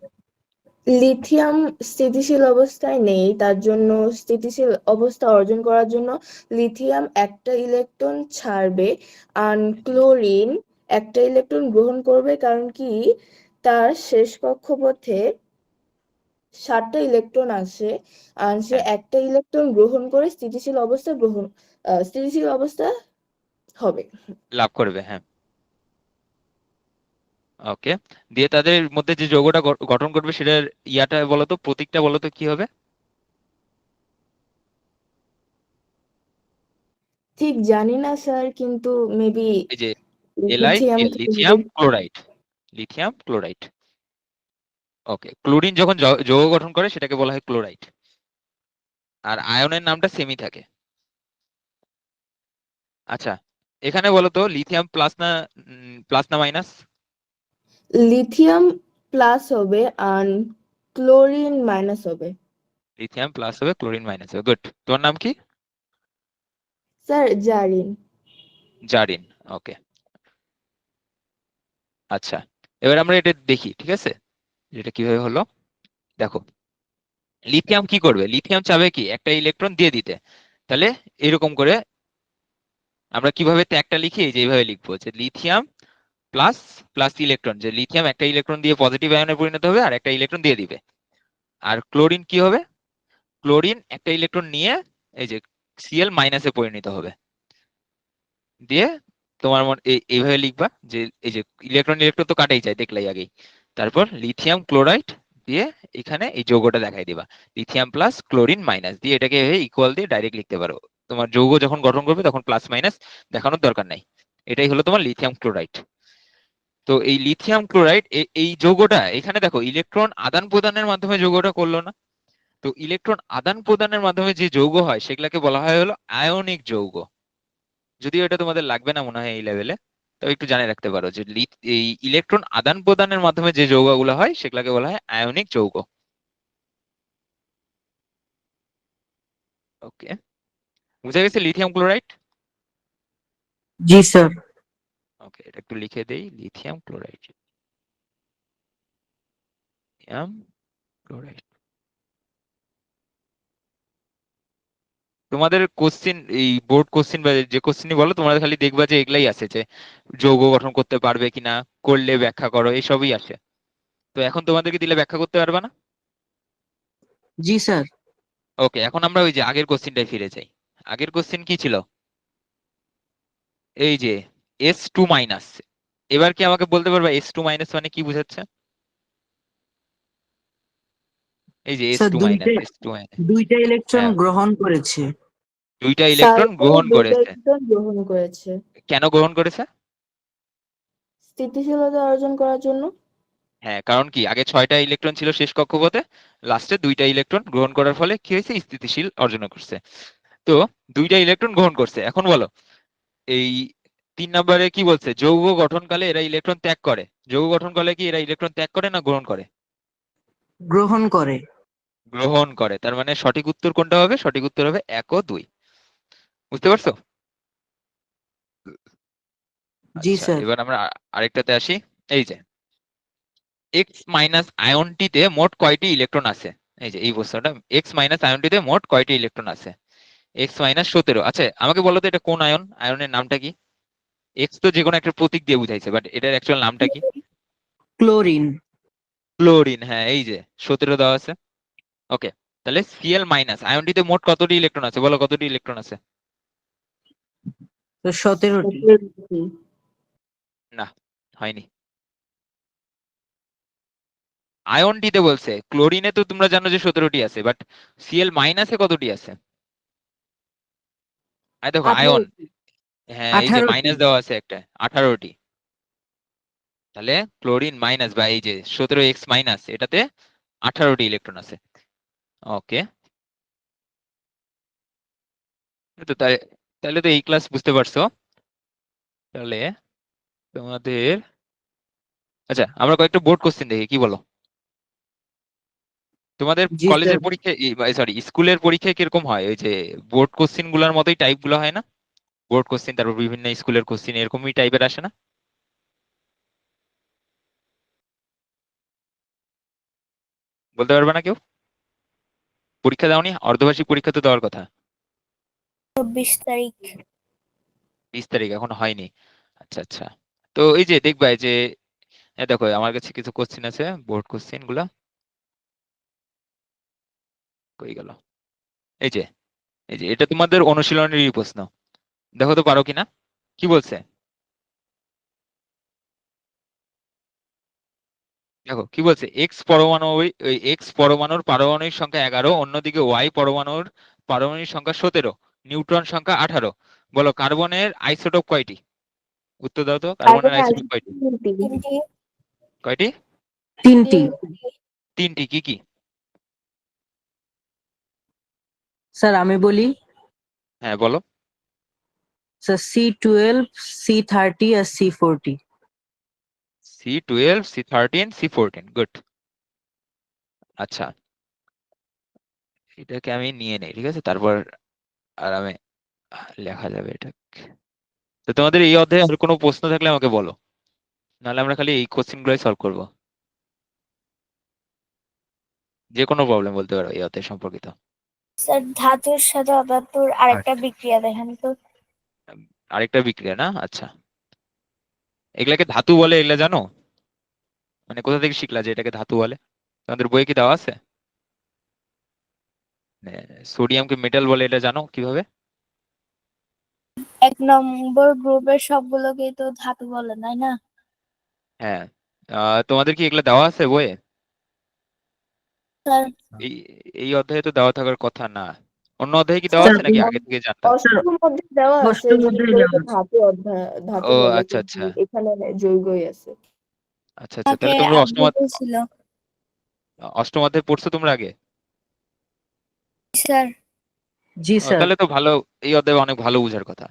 লিথিয়াম স্থিতিশীল অবস্থায় নেই, তার জন্য স্থিতিশীল অবস্থা অর্জন করার জন্য লিথিয়াম একটা ইলেকট্রন ছাড়বে, আর ক্লোরিন একটা ইলেকট্রন গ্রহণ করবে, কারণ কি তার শেষ কক্ষপথে 7টা ইলেকট্রন আছে, আর সে হ্যাঁ, একটা ইলেকট্রন গ্রহণ করে স্থিতিশীল অবস্থা হবে। লাভ করবে, হ্যাঁ। ওকে, দিয়ে তাদের মধ্যে যে যৌগটা গঠন করবে সেটার ইয়াটা বলো তো, প্রতীকটা বলো তো কি হবে? ঠিক জানি না স্যার, কিন্তু মেবি এই যে lithium lithium chloride, lithium chloride. Okay, chlorine যখন যৌগ গঠন করে সেটাকে বলা হয় ক্লোরাইড, আর আয়নের নামটা সেমই থাকে। আচ্ছা, এখানে বলো তো লিথিয়াম প্লাস না মাইনাস? লিথিয়াম প্লাস হবে আর ক্লোরিন মাইনাস হবে। লিথিয়াম প্লাস হবে, ক্লোরিন মাইনাস হবে, গুড। তোমার নাম কি? স্যার জারিন। জারিন। ওকে, আচ্ছা, এবার আমরা এটা দেখি, ঠিক আছে, এটা কিভাবে হলো। দেখো, লিথিয়াম কি করবে? লিথিয়াম চাবে কি একটা ইলেকট্রন দিয়ে দিতে। তাহলে এরকম করে আমরা কিভাবে ত্যাগটা লিখি, এই যে এইভাবে লিখবো যে লিথিয়াম প্লাস প্লাস ইলেকট্রন, যে লিথিয়াম একটা ইলেকট্রন দিয়ে পজিটিভ আয়নে পরিণত হবে আর একটা ইলেকট্রন দিয়ে দিবে। আর ক্লোরিন কি হবে? ক্লোরিন একটা ইলেকট্রন নিয়ে এই যে Cl মাইনাসে পরিণত হবে। দিয়ে তোমার এইভাবে লিখবা যে এই যে ইলেকট্রন ইলেকট্রন তো কাটাই যায়, দেখলাই আগেই। তারপর লিথিয়াম ক্লোরাইড দিয়ে এখানে এই যৌগটা দেখাই দিবা, লিথিয়াম প্লাস ক্লোরিন মাইনাস দিয়ে এটাকে ইকুয়াল দিয়ে ডাইরেক্ট লিখতে পারো। তোমার যৌগ যখন গঠন করবে তখন প্লাস মাইনাস দেখানোর দরকার নাই। এটাই হলো তোমার লিথিয়াম ক্লোরাইড। তো এই লিথিয়াম ক্লোরাইড এই যৌগটা এখানে দেখো ইলেকট্রন আদান প্রদানের মাধ্যমে যৌগটা করলো না। তো ইলেকট্রন আদান প্রদানের মাধ্যমে যে যৌগ হয় সেগুলোকে বলা হয় হলো আয়নিক যৌগ। যদিও এটা তোমাদের লাগবে না মনে হয় এই লেভেলে, তবে একটু জানে রাখতে পারো যে এই ইলেকট্রন আদান প্রদানের মাধ্যমে যে যৌগগুলো হয় সেগুলোকে বলা হয় আয়নিক যৌগ। ওকে, বুঝা গেছে লিথিয়াম ক্লোরাইড? জি স্যার। ওকে, এটা একটু লিখে দেই, লিথিয়াম ক্লোরাইড, লিথিয়াম ক্লোরাইড। তোমাদের কোশ্চিন, এই বোর্ড কোশ্চিন বা যে কোশ্চিনই বলো, তোমরা খালি দেখবা যে এগুলাই আছে, যে যৌগ গঠন করতে পারবে কিনা, করলে ব্যাখ্যা করো, এইসবই আসে। তো এখন তোমাদেরকে দিলে ব্যাখ্যা করতে পারবে না? জি স্যার। ওকে, এখন আমরা ওই যে আগের কোশ্চিনটাই ফিরে যাই। আগের কোশ্চিন কি ছিল? এই যে S2 মাইনাস। এবার কি আমাকে বলতে পারবা S2 মাইনাস মানে কি বোঝাচ্ছে? এই যে sir S2 minus, S2 minus. দুইটা ইলেকট্রন হ্যাঁ, গ্রহণ করেছে। দুইটা ইলেকট্রন সালফার গ্রহণ দুইটা করেছে। ইলেকট্রন গ্রহণ করেছে কেন গ্রহণ করেছে? স্থিতিশীলতা অর্জন করার জন্য। হ্যাঁ, কারণ কি আগে 6টা ইলেকট্রন ছিল শেষ কক্ষপথে, লাস্টে 2টা ইলেকট্রন গ্রহণ করার ফলে কি হয়েছে? স্থিতিশীল অর্জন করছে। তো 2টা ইলেকট্রন গ্রহণ করছে। এখন বলো এই 3 নম্বরে কি বলছে? যৌগ গঠনকালে এরা ইলেকট্রন ত্যাগ করে। যৌগ গঠনকালে কি এরা ইলেকট্রন ত্যাগ করে না গ্রহণ করে? গ্রহণ করে। গ্রহণ করে। তার মানে সঠিক উত্তর কোনটা হবে? সঠিক উত্তর হবে 1 ও 2। বুঝতে পারছো? জি আচ্ছা, স্যার। এবার আমরা আরেকটাতে আসি। এই যে এক্স মাইনাস আয়নটিতে মোট কয়টি ইলেকট্রন আছে? এই যে এই প্রশ্নটা, এক্স মাইনাস আয়নটিতে মোট কয়টি ইলেকট্রন আছে? X minus 17। আচ্ছা, আমাকে বলো তো এটা কোন আয়ন? আয়নের নামটা কি? এক্স তো যে কোনো একটা প্রতীক দিয়ে বুঝাইছে, বাট এটার অ্যাকচুয়াল নামটা কি? ক্লোরিন। ক্লোরিন। হ্যাঁ, এই যে 17 দেওয়া আছে। ওকে, তাহলে Cl মাইনাস আয়নটিতে মোট কতটি ইলেকট্রন আছে? বলো কতটি ইলেকট্রন আছে? তো 17টি। না, হয়নি। আয়নটিতে বলছে, ক্লোরিনে তো তোমরা জানো যে 17টি আছে, বাট Cl মাইনাসে কতটি আছে? দেখো আয়ন, 18টি। হ্যাঁ এই যে 18টি। মাইনাস দেওয়া আছে একটা, 18টি। তাহলে ক্লোরিন মাইনাস বা এই যে 17x মাইনাস, এটাতে 18টি ইলেকট্রন আছে। ওকে, তো তাহলে তো এই ক্লাস বুঝতে পারছো। তাহলে তোমাদের, আচ্ছা আমরা কয়েকটা বোর্ড কোশ্চেন দেখি, কি বলো? তোমাদের জি স্যার। কলেজের পরীক্ষায়, সরি স্কুলের পরীক্ষায় কিরকম হয়? ওই যে বোর্ড কোশ্চেন গুলোর মতোই টাইপ গুলো হয় না? বোর্ড কোশ্চেন, তারপর বিভিন্ন স্কুলের কোশ্চেন এরকমই টাইপের আসে না? বলতে পারবে না কেউ? পরীক্ষা দাওনি? অর্ধবার্ষিক পরীক্ষা তো দেওয়ার কথা। 24 তারিখ। 20 তারিখ এখন হয়নি। আচ্ছা আচ্ছা, তো এই যে দেখবা এই যে দেখো আমার কাছে কিছু কোশ্চেন আছে, বোর্ড কোশ্চেন গুলা কই গেল? এই যে এই যে এটা তোমাদের অনুশীলনেরই প্রশ্ন, দেখো তো পারো কিনা। কি বলছে দেখো, কি বলছে? এক্স পরমাণুর পারমাণবিক সংখ্যা 11, অন্যদিকে ওয়াই পরমাণুর পারমাণবিক সংখ্যা 17, নিউট্রন সংখ্যা 18। বলো কার্বনের আইসোটোপ কয়টি? উত্তর দাও তো, কার্বনের কার্বনের আইসোটোপ কয়টি? আইসোটোপ 3টি। কয়টি? 3টি। 3টি। কি কি? স্যার আমি বলি। হ্যাঁ বলো। স্যার C12, C30 আর C40। C12, C13, C14, good. আচ্ছা, এটাকে আমি নিয়ে নেই, ঠিক আছে, তারপর আরামে লেখা যাবে এটা। তো তোমাদের এই অধ্যায়ে আর কোনো প্রশ্ন থাকলে আমাকে বলো, নাহলে আমরা খালি এই কোশ্চেন গুলোই সলভ করবো। যে কোনো প্রবলেম বলতে পারো এই অধ্যায় সম্পর্কিত। স্যার ধাতুর সাথে অধাতুর আরেকটা বিক্রিয়া দেখান তো। আরেকটা বিক্রিয়া না, আচ্ছা এগুলাকে ধাতু বলে, এগুলা জানো? মানে কোথা থেকে শিখলা যে এটাকে ধাতু বলে? তোমাদের বইয়ে কি দেওয়া আছে? সোডিয়ামকে মেটাল বলে, এটা জানো কিভাবে? 1 নম্বর গ্রুপের সবগুলোকেই তো ধাতু বলে, তাই না? হ্যাঁ, তোমাদের কি এগুলা দেওয়া আছে বইয়ে? স্যার এই এই অধ্যায়ে তো দেওয়া থাকার কথা না। অন্য অধ্যায়ে কি দেওয়া স্যার আছে নাকি আগে থেকে জানতা? অষ্টম মধ্যে দেওয়া আছে অষ্টম যে অধ্যায়ে এগুলোকে দেওয়া আছে। ধাতু অধ্যায় ধাতু ও বলে, আচ্ছা কিন্তু আচ্ছা এখানে জৈবই আছে। আচ্ছা আচ্ছা, আমাকে তাহলে তোমরা আগে বলছিল। অষ্টম অধ্যায়ে পড়ছো তোমরা আগে? স্যার জি স্যার। তাহলে তো ভালো, এই অধ্যায়ে অনেক ভালো বুঝার কথা।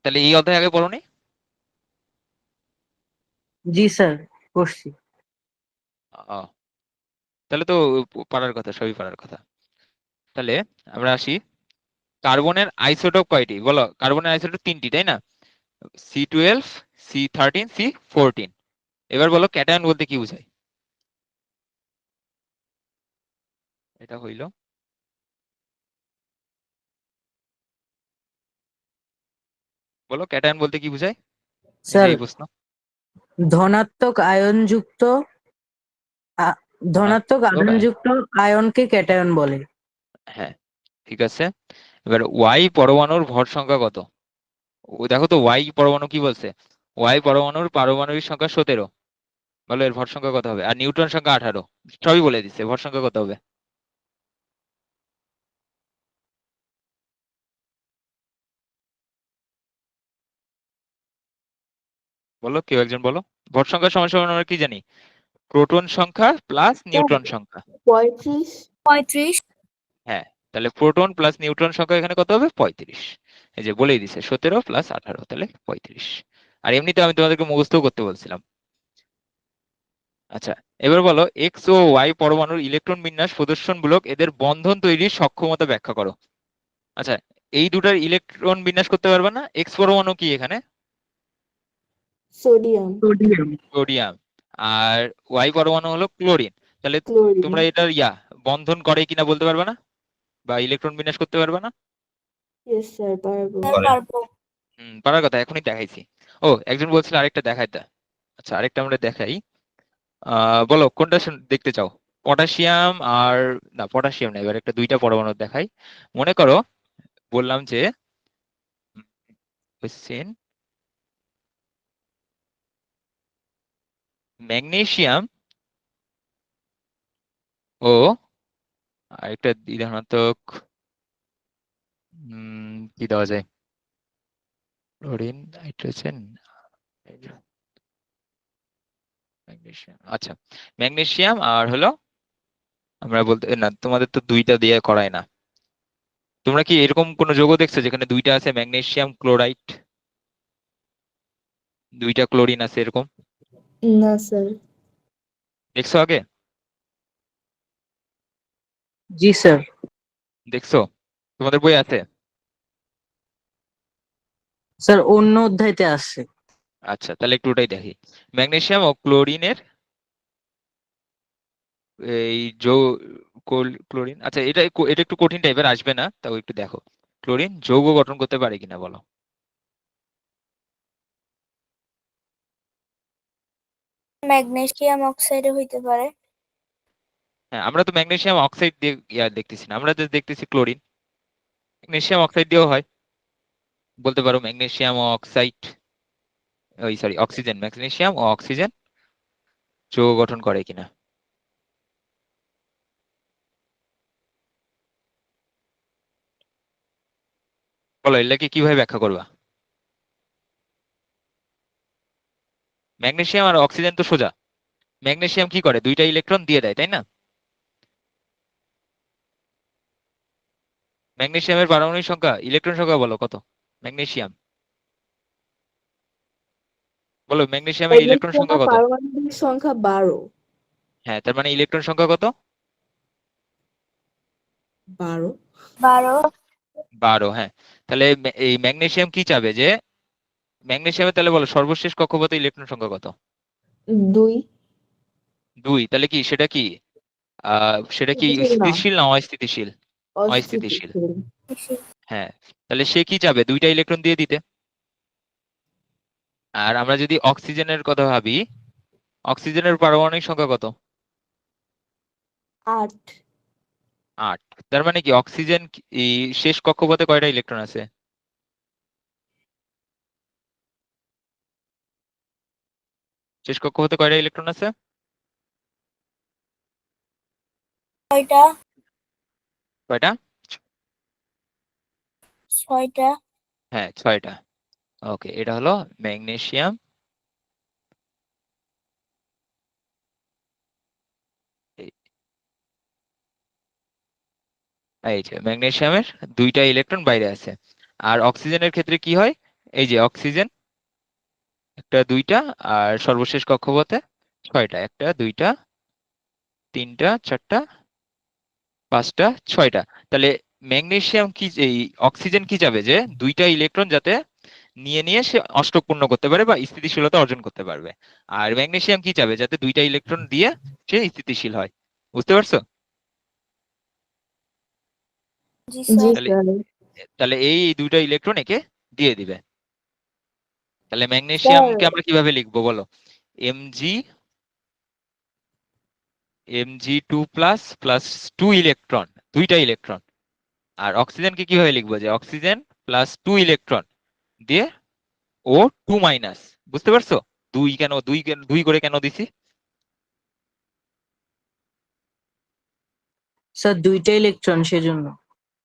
তাহলে এই অধ্যায়ে আগে পড়োনি? জি স্যার, করছি। আহ, তাহলে তো পারার কথা, সবই পারার কথা। তাহলে আমরা আসি, কার্বনের আইসোটোপ কয়টি বলো? কার্বনের আইসোটোপ 3টি, তাই না? C12, C13, C14। এবার বলো ক্যাটায়ন বলতে কি বোঝায়? এটা হইল, বলো ক্যাটায়ন বলতে কি বোঝায়? এই যে স্যার এই প্রশ্ন। ধনাত্মক আয়নযুক্ত ধনাত্মক ধনাত্মক আয়নযুক্ত আয়নকে ক্যাটায়ন বলে। হ্যাঁ, ঠিক আছে। এবার ওয়াই পরমাণুর ভর সংখ্যা কত? ও দেখো তো ওয়াই পরমাণু কি বলছে, ওয়াই পরমাণুর পারমাণবিক সংখ্যা 17। বলো এর ভর সংখ্যা কত হবে? আর নিউট্রন সংখ্যা 18। সবই বলে দিচ্ছে, ভর সংখ্যা কত হবে? বলো, কেউ একজন বলো। ভর সংখ্যা সমান সমান আমরা কি জানি? প্রোটন সংখ্যা প্লাস নিউট্রন সংখ্যা। 35। 35। হ্যাঁ, তাহলে প্রোটন প্লাস নিউট্রন সংখ্যা এখানে কত হবে? 35। এই যে বলেই দিছে 17 প্লাস 18, তাহলে 35। আর এমনিতে আমি তোমাদেরকে মুখস্থ করতে বলছিলাম। আচ্ছা, এবার বলো এক্স ও ওয়াই পরমাণুর ইলেকট্রন বিন্যাস প্রদর্শনমূলক এদের বন্ধন তৈরির সক্ষমতা ব্যাখ্যা করো। আচ্ছা, এই দুটার ইলেকট্রন বিন্যাস করতে পারবে না? এক্স পরমাণু কি এখানে? সোডিয়াম। সোডিয়াম। সোডিয়াম। আর ওয়াই পরমাণু হলো ক্লোরিন। তাহলে ক্লোরিন। তোমরা এটার বন্ধন করে কিনা বলতে পারবে না, বা ইলেকট্রন বিন্যাস করতে পারবে না? ইয়েস স্যার, পারবো। স্যার পারবো। পারার কথা, এখনই দেখাইছি। ও একজন বলছিল আরেকটা দেখাইতে। আচ্ছা, আরেকটা আমরা দেখাই। বলো কোনটা দেখতে চাও? পটাশিয়াম আর, না পটাশিয়াম না, এবার একটা দুইটা পরমাণু দেখাই। মনে করো বললাম যে কোশ্চেন, ম্যাগনেসিয়াম ও আরেকটা ধনাত্মক, কি দেওয়া যায়? Chlorine, hydrogen, magnesium. আচ্ছা, ম্যাগনেসিয়াম আর হলো, আমরা বলতে না, তোমাদের তো দুইটা দিয়ে করায় না। তোমরা কি এরকম কোন যৌগ দেখছো যেখানে দুইটা আছে, ম্যাগনেসিয়াম ক্লোরাইড, দুইটা ক্লোরিন আছে এরকম? না স্যার। দেখছো আগে? জি স্যার। দেখছো? তোমাদের বই আছে? স্যার অন্য অধ্যায়তে আছে। আচ্ছা, তাহলে একটু ওটাই দেখি। ম্যাগনেসিয়াম ও ক্লোরিনের এই ক্লোরিন, আচ্ছা এটা এটা একটু কঠিন টাইপের, আসবে না, তাও একটু দেখো। ক্লোরিন যৌগ গঠন করতে পারে কিনা বলো? ম্যাগনেসিয়াম অক্সাইডে হইতে পারে। হ্যাঁ, আমরা তো ম্যাগনেসিয়াম অক্সাইড দিয়ে দেখতেছি না, আমরা just দেখতেছি ক্লোরিন। ম্যাগনেসিয়াম অক্সাইড দিয়েও হয়, বলতে পারো ম্যাগনেসিয়াম অক্সাইড, ওই সরি অক্সিজেন, ম্যাগনেসিয়াম ও অক্সিজেন যৌগ গঠন করে কিনা। বলো এটাকে কিভাবে ব্যাখ্যা করবা? ম্যাগনেসিয়াম আর অক্সিজেন তো সোজা। ম্যাগনেসিয়াম কি করে? দুইটা ইলেকট্রন দিয়ে দেয়, তাই না? ম্যাগনেসিয়ামের পারমাণবিক সংখ্যা, ইলেকট্রন সংখ্যা বলো কত? ম্যাগনেসিয়াম, বলো ম্যাগনেসিয়ামের ইলেকট্রন সংখ্যা ম্যাগনেসিয়ামের কত? পারমাণবিক সংখ্যা 12। হ্যাঁ, তার মানে ইলেকট্রন সংখ্যা কত? 12। 12। 12, হ্যাঁ। তাহলে এই ম্যাগনেসিয়াম কি চাবে যে, ম্যাগনেসিয়ামে তাহলে বলো সর্বশেষ কক্ষপথে ইলেকট্রন সংখ্যা কত? 2। 2, তাহলে কি সেটা কি সেটা কি স্থিতিশীল না, স্থিতিশীল না অস্থিতিশীল? অস্থিতিশীল। অস্থিতিশীল। হ্যাঁ, তাহলে সে কি চাবে? 2টা ইলেকট্রন দিয়ে দিতে। আর আমরা যদি অক্সিজেনের কথা ভাবি, অক্সিজেনের পারমাণবিক সংখ্যা কত? 8। 8। তার মানে কি অক্সিজেন এই শেষ কক্ষপথে কয়টা ইলেকট্রন আছে? শেষ কক্ষপথে কয়টা ইলেকট্রন আছে? ছয়টা। কয়টা? ছয়টা। হ্যাঁ, 6টা। ওকে, এটা হলো ম্যাগনেসিয়াম। এই এই যে ম্যাগনেসিয়ামের 2টা ইলেকট্রন বাইরে আছে। আর অক্সিজেনের ক্ষেত্রে কি হয়? এই যে অক্সিজেন 1টা 2টা, আর সর্বশেষ কক্ষপথে 6টা। 1টা 2টা 3টা 4টা 5টা 6টা। তাহলে ম্যাগনেসিয়াম কি এই অক্সিজেন কি চাবে? যে 2টা ইলেকট্রন যাতে নিয়ে নিয়ে সে অষ্টক পূর্ণ করতে পারে বা স্থিতিশীলতা অর্জন করতে পারবে। আর ম্যাগনেসিয়াম কি চাবে? যাতে 2টা ইলেকট্রন দিয়ে সে স্থিতিশীল হয়। বুঝতে পারছো? জি জি স্যার। তাহলে স্যার। তাহলে এই 2টা ইলেকট্রন একে দিয়ে দিবে। তাহলে স্যার ম্যাগনেসিয়ামকে আমরা কিভাবে লিখবো বলো? এমজি Mg2+ প্লাস 2 ইলেকট্রন, 2টা ইলেকট্রন। আর অক্সিজেনকে কিভাবে লিখবো? যে অক্সিজেন প্লাস 2 ইলেকট্রন দিয়ে O2-। বুঝতে পারছো? 2 করে কেন দিছি? স্যার 2টা ইলেকট্রন সেজন্য।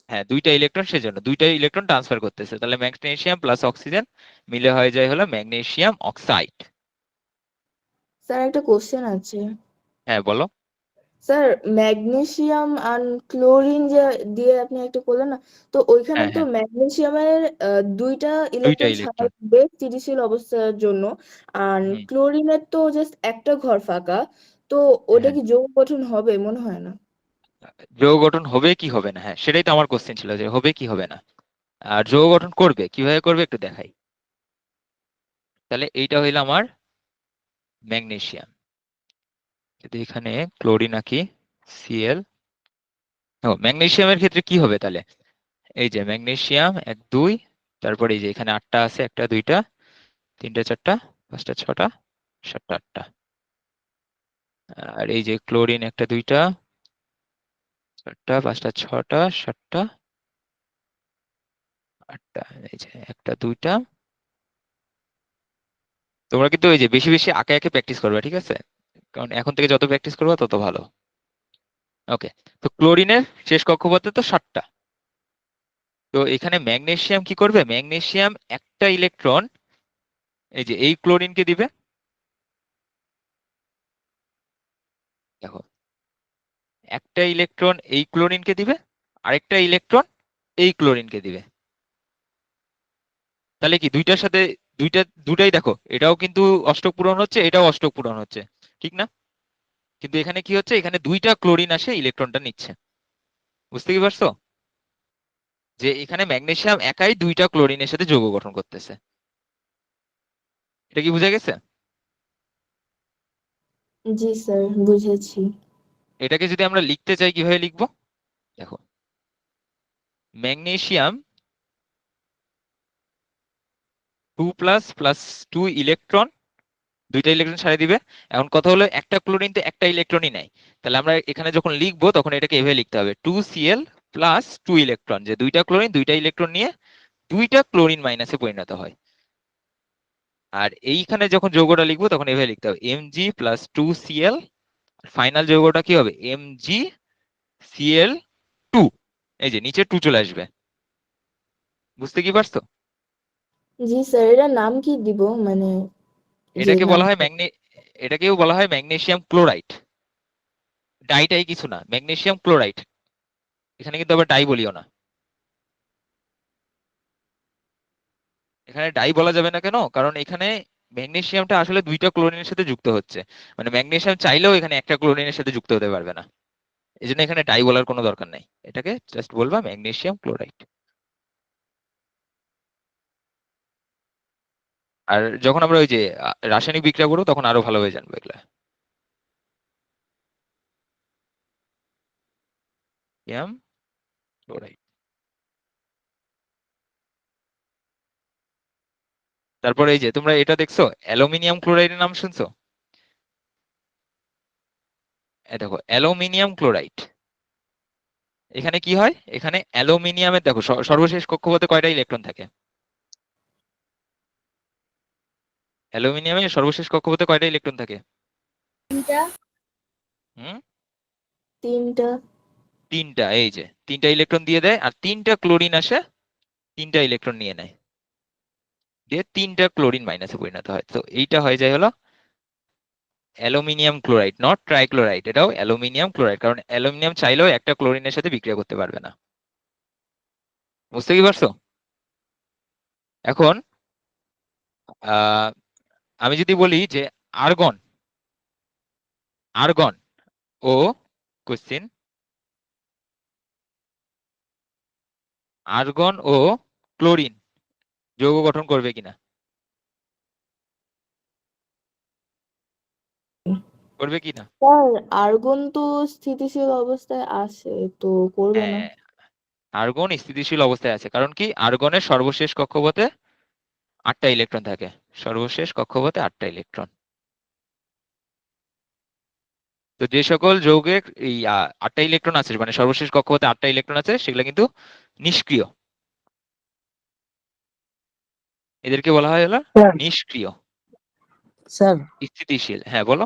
হ্যাঁ, 2টা ইলেকট্রন, সেজন্য 2টা ইলেকট্রন ট্রান্সফার করতেছে। তাহলে ম্যাগনেসিয়াম প্লাস অক্সিজেন মিলে হয়ে যায় হলো ম্যাগনেসিয়াম অক্সাইড। স্যার একটা কোশ্চেন আছে। হ্যাঁ, বলো। স্যার ম্যাগনেসিয়াম আর ক্লোরিন যে দিয়ে আপনি একটা করলেন না, তো ওইখানে হ্যাঁ, তো হ্যাঁ, ম্যাগনেসিয়ামের 2টা 2টা ইলেকট্রন ছাড়া ইলেকট্রন। লাগবে স্থিতিশীল অবস্থার জন্য, আর হুম। ক্লোরিনের তো জাস্ট একটা ঘর ফাঁকা, তো ওটা হ্যাঁ, কি যৌগ গঠন হবে? মনে হয় না। যৌগ গঠন হবে কি হবে না, হ্যাঁ সেটাই তো আমার কোশ্চেন ছিল, যে হবে কি হবে না। আর যৌগ গঠন করবে, কিভাবে করবে একটু দেখাই। তাহলে এইটা হইলো আমার ম্যাগনেসিয়াম। যদি এখানে ক্লোরিন আঁকি, Cl। ও, ম্যাগনেসিয়ামের ক্ষেত্রে কি হবে তাহলে? এই যে ম্যাগনেসিয়াম 1 2, তারপরে এই যে এখানে 8টা আছে, 1টা 2টা 3টা 4টা 5টা 6টা 7টা 8টা। আর এই যে ক্লোরিন 1টা 2টা 4টা 5টা 6টা 7টা 8টা। এই যে 1টা 2টা। তোমরা কিন্তু ওই যে বেশি বেশি আঁকে আঁকে প্র্যাকটিস করবে, ঠিক আছে? কারণ এখন থেকে যত প্র্যাকটিস করবে তত ভালো। ওকে, তো ক্লোরিনের শেষ কক্ষপথে তো 7টা। তো এখানে ম্যাগনেসিয়াম কি করবে? ম্যাগনেসিয়াম একটা ইলেকট্রন এই যে এই ক্লোরিনকে দিবে। দেখো, একটা ইলেকট্রন এই ক্লোরিনকে দিবে, আরেকটা ইলেকট্রন এই ক্লোরিনকে দিবে। তাহলে কি দুইটার সাথে দুটাই দেখো, এটাও কিন্তু অষ্টক পূরণ হচ্ছে, এটাও অষ্টক পূরণ হচ্ছে, ঠিক না? কিন্তু এখানে কি হচ্ছে? এখানে 2টা ক্লোরিন আসে ইলেকট্রনটা নিচ্ছে। বুঝতে কি পারছো? যে এখানে ম্যাগনেসিয়াম একাই 2টা ক্লোরিনের সাথে যৌগ গঠন করতেছে। এটা কি বোঝা গেছে? জি স্যার, বুঝেছি। এটাকে যদি আমরা লিখতে চাই কিভাবে লিখবো? দেখো, ম্যাগনেসিয়াম 2+ প্লাস 2 ইলেকট্রন, 2টা ইলেকট্রন ছাড়িয়ে দিবে। এখন কথা হলো একটা ক্লোরিন তো একটা ইলেকট্রনই নেয়। তাহলে আমরা এখানে যখন লিখবো তখন এটাকে এভাবে লিখতে হবে 2Cl প্লাস 2 ইলেকট্রন, যে 2টা ক্লোরিন 2টা ইলেকট্রন নিয়ে 2টা ক্লোরিন মাইনাসে পরিণত হয়। আর এইখানে যখন যৌগটা লিখবো তখন এভাবে লিখতে হবে Mg+2Cl। ফাইনাল যৌগটা কি হবে? MgCl2। এই যে নিচে 2 চলে আসবে। বুঝতে কি পারছো? জি স্যার, এটার নাম কি দিব, মানে যে এটাকে নাম? বলা হয় এটাকেও বলা হয় ম্যাগনেসিয়াম ক্লোরাইড। ডাইটাই কিছু না, ম্যাগনেসিয়াম ক্লোরাইড। এখানে কিন্তু আবার ডাই বলিও না। এখানে ডাই বলা যাবে না কেন? কারণ এখানে ম্যাগনেসিয়ামটা আসলে 2টা ক্লোরিনের সাথে যুক্ত হচ্ছে। মানে ম্যাগনেসিয়াম চাইলেও এখানে একটা ক্লোরিনের সাথে যুক্ত হতে পারবে না। এই জন্য এখানে ডাই বলার কোনো দরকার নাই, এটাকে জাস্ট বলবা ম্যাগনেসিয়াম ক্লোরাইড। আর যখন আমরা ওই যে রাসায়নিক বিক্রিয়া করবো তখন আরো ভালোভাবে জানবো এগুলা। Lithium chloride. তারপরে এই যে তোমরা এটা দেখছো, অ্যালুমিনিয়াম ক্লোরাইডের নাম শুনছো? দেখো অ্যালুমিনিয়াম ক্লোরাইড, এখানে কি হয়, এখানে অ্যালুমিনিয়ামের দেখো সর্বশেষ কক্ষপথে কয়টা ইলেকট্রন থাকে? অ্যালুমিনিয়ামের সর্বশেষ কক্ষপথে কয়টা ইলেকট্রন থাকে? তিনটা। হুম, 3টা। তিনটা। এই যে তিনটা ইলেকট্রন দিয়ে দেয়, আর তিনটা ক্লোরিন আসে, তিনটা ইলেকট্রন নিয়ে নেয়, দিয়ে তিনটা ক্লোরিন মাইনাসে পরিণত হয়। তো এইটা হয়ে যায় হলো অ্যালুমিনিয়াম ক্লোরাইড, নট ট্রাইক্লোরাইড, এটাও অ্যালুমিনিয়াম ক্লোরাইড, কারণ অ্যালুমিনিয়াম চাইলেও একটা ক্লোরিনের সাথে বিক্রিয়া করতে পারবে না। বুঝতে কি পারছো? এখন আহ আমি যদি বলি যে আর্গন, আর্গন ও কোশ্চিন, আর্গন ও ক্লোরিন যৌগ গঠন করবে কিনা? করবে কিনা? স্যার আর্গন তো স্থিতিশীল অবস্থায় আছে, তো করবে না। হ্যাঁ, আর্গন স্থিতিশীল অবস্থায় আছে, কারণ কি আর্গনের সর্বশেষ কক্ষপথে 8টা ইলেকট্রন থাকে, সর্বশেষ কক্ষপথে 8টা ইলেকট্রন। তো যে সকল যৌগের এই 8টা ইলেকট্রন আছে, মানে সর্বশেষ কক্ষপথে 8টা ইলেকট্রন আছে, সেগুলো কিন্তু নিষ্ক্রিয়, এদেরকে বলা হয় হলো স্যার নিষ্ক্রিয়। স্যার স্থিতিশীল, হ্যাঁ বলো।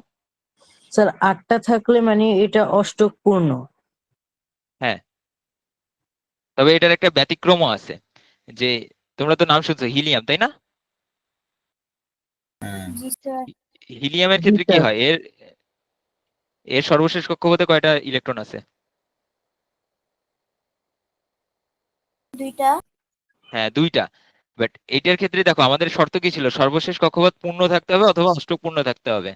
স্যার 8টা থাকলে মানে এটা অষ্টক পূর্ণ। হ্যাঁ, তবে এটার একটা ব্যতিক্রমও আছে, যে তোমরা তো নাম শুনছো হিলিয়াম, তাই না? জি স্যার। হিলিয়ামের জি ক্ষেত্রে কি স্যার। হয়, এর এর সর্বশেষ কক্ষপথে কয়টা ইলেকট্রন আছে? দুইটা। হ্যাঁ, 2টা। বাট এটার ক্ষেত্রে দেখো আমাদের শর্ত কি ছিল, সর্বশেষ কক্ষপথ পূর্ণ থাকতে হবে অথবা অষ্টক পূর্ণ থাকতে হবে।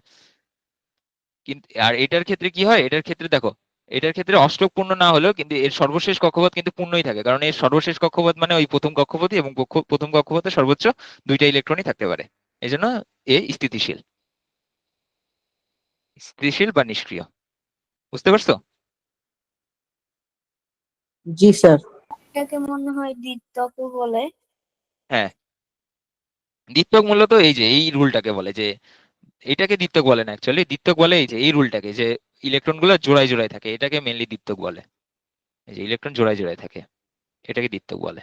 কিন্তু আর এটার ক্ষেত্রে কি হয়, এটার ক্ষেত্রে দেখো, এটার ক্ষেত্রে অষ্টক পূর্ণ না হলেও কিন্তু এর সর্বশেষ কক্ষপথ কিন্তু পূর্ণই থাকে, কারণ এর সর্বশেষ কক্ষপথ মানে ওই প্রথম কক্ষপথই, এবং প্রথম কক্ষপথে সর্বোচ্চ 2টা ইলেকট্রনই থাকতে পারে। এই জন্য এ স্থিতিশীল, স্থিতিশীল বা নিষ্ক্রিয়। বুঝতে পারছো? জি স্যার। এটাকে মনে হয় দ্বিত্বক বলে। হ্যাঁ, দ্বিত্বক মূলত এই যে এই রুলটাকে বলে, যে এটাকে দ্বিত্বক বলে না, অ্যাকচুয়ালি দ্বিত্বক বলে এই যে এই রুলটাকে, যে ইলেকট্রন গুলো জোড়ায় জোড়ায় থাকে, এটাকে মেনলি দ্বিত্বক বলে। এই যে ইলেকট্রন জোড়ায় জোড়ায় থাকে, এটাকে দ্বিত্বক বলে।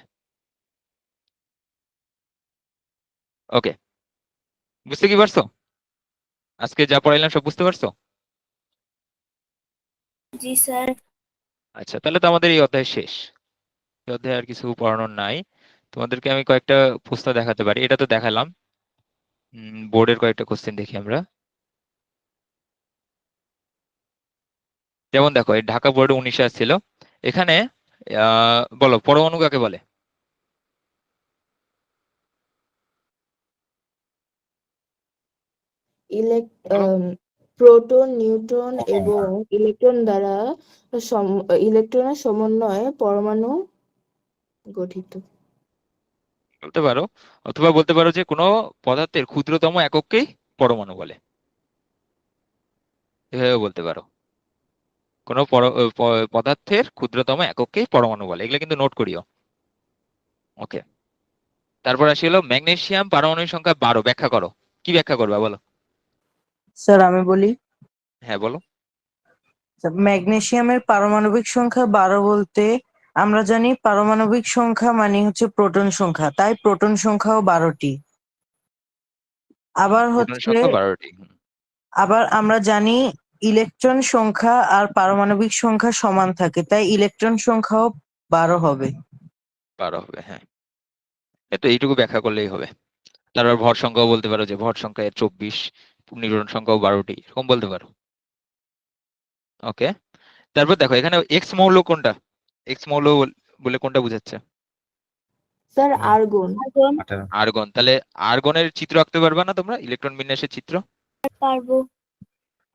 ওকে, বুঝতে কি পারছো? আজকে যা পড়াইলাম সব বুঝতে পারছো? জি স্যার। আচ্ছা, তাহলে তো আমাদের এই অধ্যায় শেষ, এই অধ্যায়ে আর কিছু পড়ানোর নাই। তোমাদেরকে আমি কয়েকটা প্রশ্ন দেখাতে পারি, এটা তো দেখালাম। বোর্ডের কয়েকটা কোশ্চেন দেখি আমরা। যেমন দেখো, এই ঢাকা বোর্ডে 19 আসছিল, এখানে বলো পরমাণু কাকে বলে? বলো। প্রোটন, নিউট্রন এবং ইলেকট্রন দ্বারা ইলেকট্রনের সমন্বয়ে পরমাণু গঠিত। বলতে পারো, অথবা বলতে পারো যে কোনো পদার্থের ক্ষুদ্রতম একককেই পরমাণু বলে, এভাবে বলতে পারো। কোনো পদার্থের ক্ষুদ্রতম একককেই পরমাণু বলে, এগুলো কিন্তু নোট করিও। ওকে, তারপর আসি হলো ম্যাগনেসিয়াম পারমাণবিক সংখ্যা 12, ব্যাখ্যা করো। কি ব্যাখ্যা করবা বলো? স্যার আমি বলি, হ্যাঁ বলো। ম্যাগনেসিয়ামের পারমাণবিক সংখ্যা 12 বলতে আমরা জানি পারমাণবিক সংখ্যা মানে হচ্ছে প্রোটন সংখ্যা, তাই প্রোটন সংখ্যাও 12টি। আবার প্রোটন হচ্ছে সংখ্যা 12টি। আবার আমরা জানি ইলেকট্রন সংখ্যা আর পারমাণবিক সংখ্যা সমান থাকে, তাই ইলেকট্রন সংখ্যাও 12 হবে। 12 হবে, হ্যাঁ। তো এইটুকু ব্যাখ্যা করলেই হবে। তারপর ভর সংখ্যাও বলতে পারো, যে ভর সংখ্যা 24, নিউট্রন সংখ্যাও 12টি, এরকম বলতে পারো। ওকে, তারপর দেখো এখানে এক্স মৌল কোনটা, এক্স মৌল বলে কোনটা বোঝাচ্ছে? Sir argon. আর্গন। আর্গন। তাহলে আর্গনের চিত্র আঁকতে পারবা না তোমরা, ইলেকট্রন বিন্যাসের চিত্র? পারবো।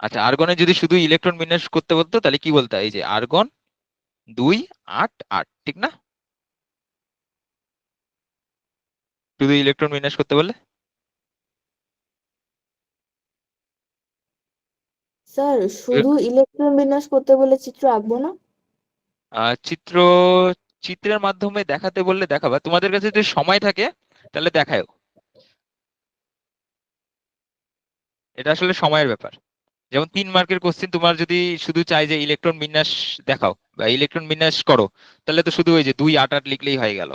আচ্ছা, আর্গনের যদি শুধু ইলেকট্রন বিন্যাস করতে বলতো তাহলে কি বলতো, এই যে আর্গন 2 8 8, ঠিক না? শুধু ইলেকট্রন বিন্যাস করতে বললে। স্যার শুধু ইলেকট্রন বিন্যাস করতে বলে চিত্র আঁকবো না? চিত্র চিত্রের মাধ্যমে দেখাতে বললে দেখাবা, তোমাদের কাছে যদি সময় থাকে তাহলে দেখাও। এটা আসলে সময়ের ব্যাপার। যেমন 3 মার্কের কোশ্চেন, তোমার যদি শুধু চাই যে ইলেকট্রন বিন্যাস দেখাও বা ইলেকট্রন বিন্যাস করো, তাহলে তো শুধু ওই যে 2 8 8 লিখলেই হয়ে গেল।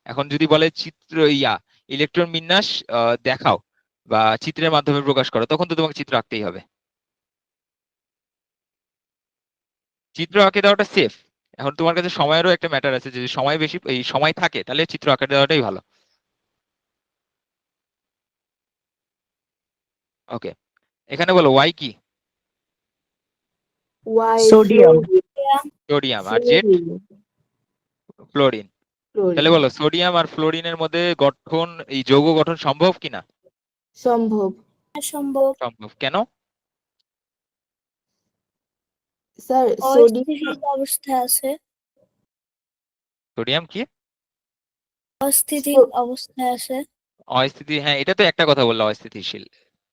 এখন যদি বলে চিত্র ইলেকট্রন বিন্যাস দেখাও বা চিত্রের মাধ্যমে প্রকাশ করো, তখন তো তোমাকে চিত্র আঁকতেই হবে। চিত্র আঁকে দেওয়াটা সেফ। এখন তোমার কাছে সময়েরও একটা ম্যাটার আছে, যদি সময় বেশি এই সময় থাকে তাহলে চিত্র আঁকে দেওয়াটাই ভালো। ওকে, এখানে বলো ওয়াই কি? Y sodium. সোডিয়াম। আর জেড? ফ্লোরিন। তাহলে ফ্লোরিন। বলো সোডিয়াম আর ফ্লোরিনের মধ্যে গঠন, এই যৌগ গঠন সম্ভব কিনা? সম্ভব। সম্ভব। সম্ভব। কেন? স্যার সোডিয়াম অস্থিতিশীল অবস্থায় আছে। সোডিয়াম কি অস্থিতিশীল অবস্থায় আছে। অস্থিতি? হ্যাঁ, এটা তো একটা কথা বললো, অস্থিতিশীল।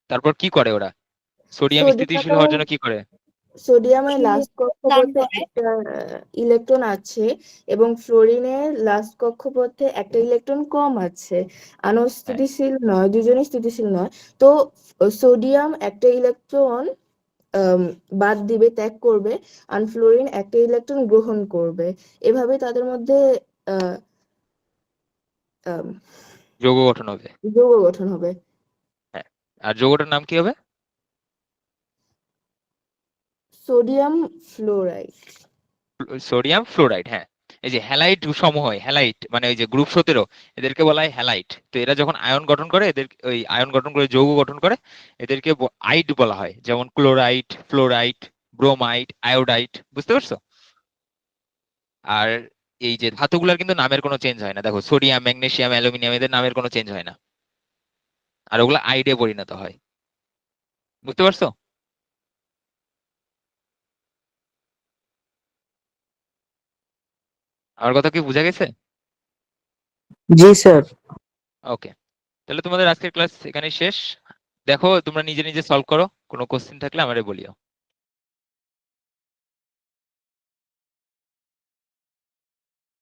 তারপর কি করে ওরা? সোডিয়াম স্থিতিশীল হওয়ার জন্য কি করে? সোডিয়ামের লাস্ট দান কক্ষপথে করে। একটা ইলেকট্রন আছে এবং ফ্লোরিনের লাস্ট কক্ষপথে একটা ইলেকট্রন কম আছে। অস্থিতিশীল নয়, দুজনেই স্থিতিশীল নয়। তো সোডিয়াম একটা ইলেকট্রন বাদ দিবে, ত্যাগ করবে, আর ফ্লোরিন একটা ইলেকট্রন গ্রহণ করবে। এভাবে তাদের মধ্যে আহ, আম, যৌগ গঠন হবে। যৌগ গঠন হবে। হ্যাঁ, আর যৌগটার নাম কি হবে? Sodium fluoride. Sodium fluoride. হ্যাঁ, এই যে হ্যালাইট সমূহ, হ্যালাইট মানে ওই যে গ্রুপ 17, এদেরকে বলা হয় হ্যালাইট। তো এরা যখন আয়ন গঠন করে, এদের ওই আয়ন গঠন করে যৌগ গঠন করে, এদেরকে আইড বলা হয়। যেমন ক্লোরাইড, ফ্লোরাইড, ব্রোমাইড, আয়োডাইড। বুঝতে পারছো? আর এই যে ধাতুগুলোর কিন্তু নামের কোনো চেঞ্জ হয় না। দেখো সোডিয়াম, ম্যাগনেসিয়াম, অ্যালুমিনিয়াম, এদের নামের কোনো চেঞ্জ হয় না, আর ওগুলো আইডে পরিণত হয়। বুঝতে পারছো? আমার কথা কি বোঝা গেছে? জি স্যার। ওকে, তাহলে তোমাদের আজকের ক্লাস এখানে শেষ। দেখো তোমরা নিজে নিজে সলভ করো, কোনো কোশ্চেন থাকলে আমারে বলিও।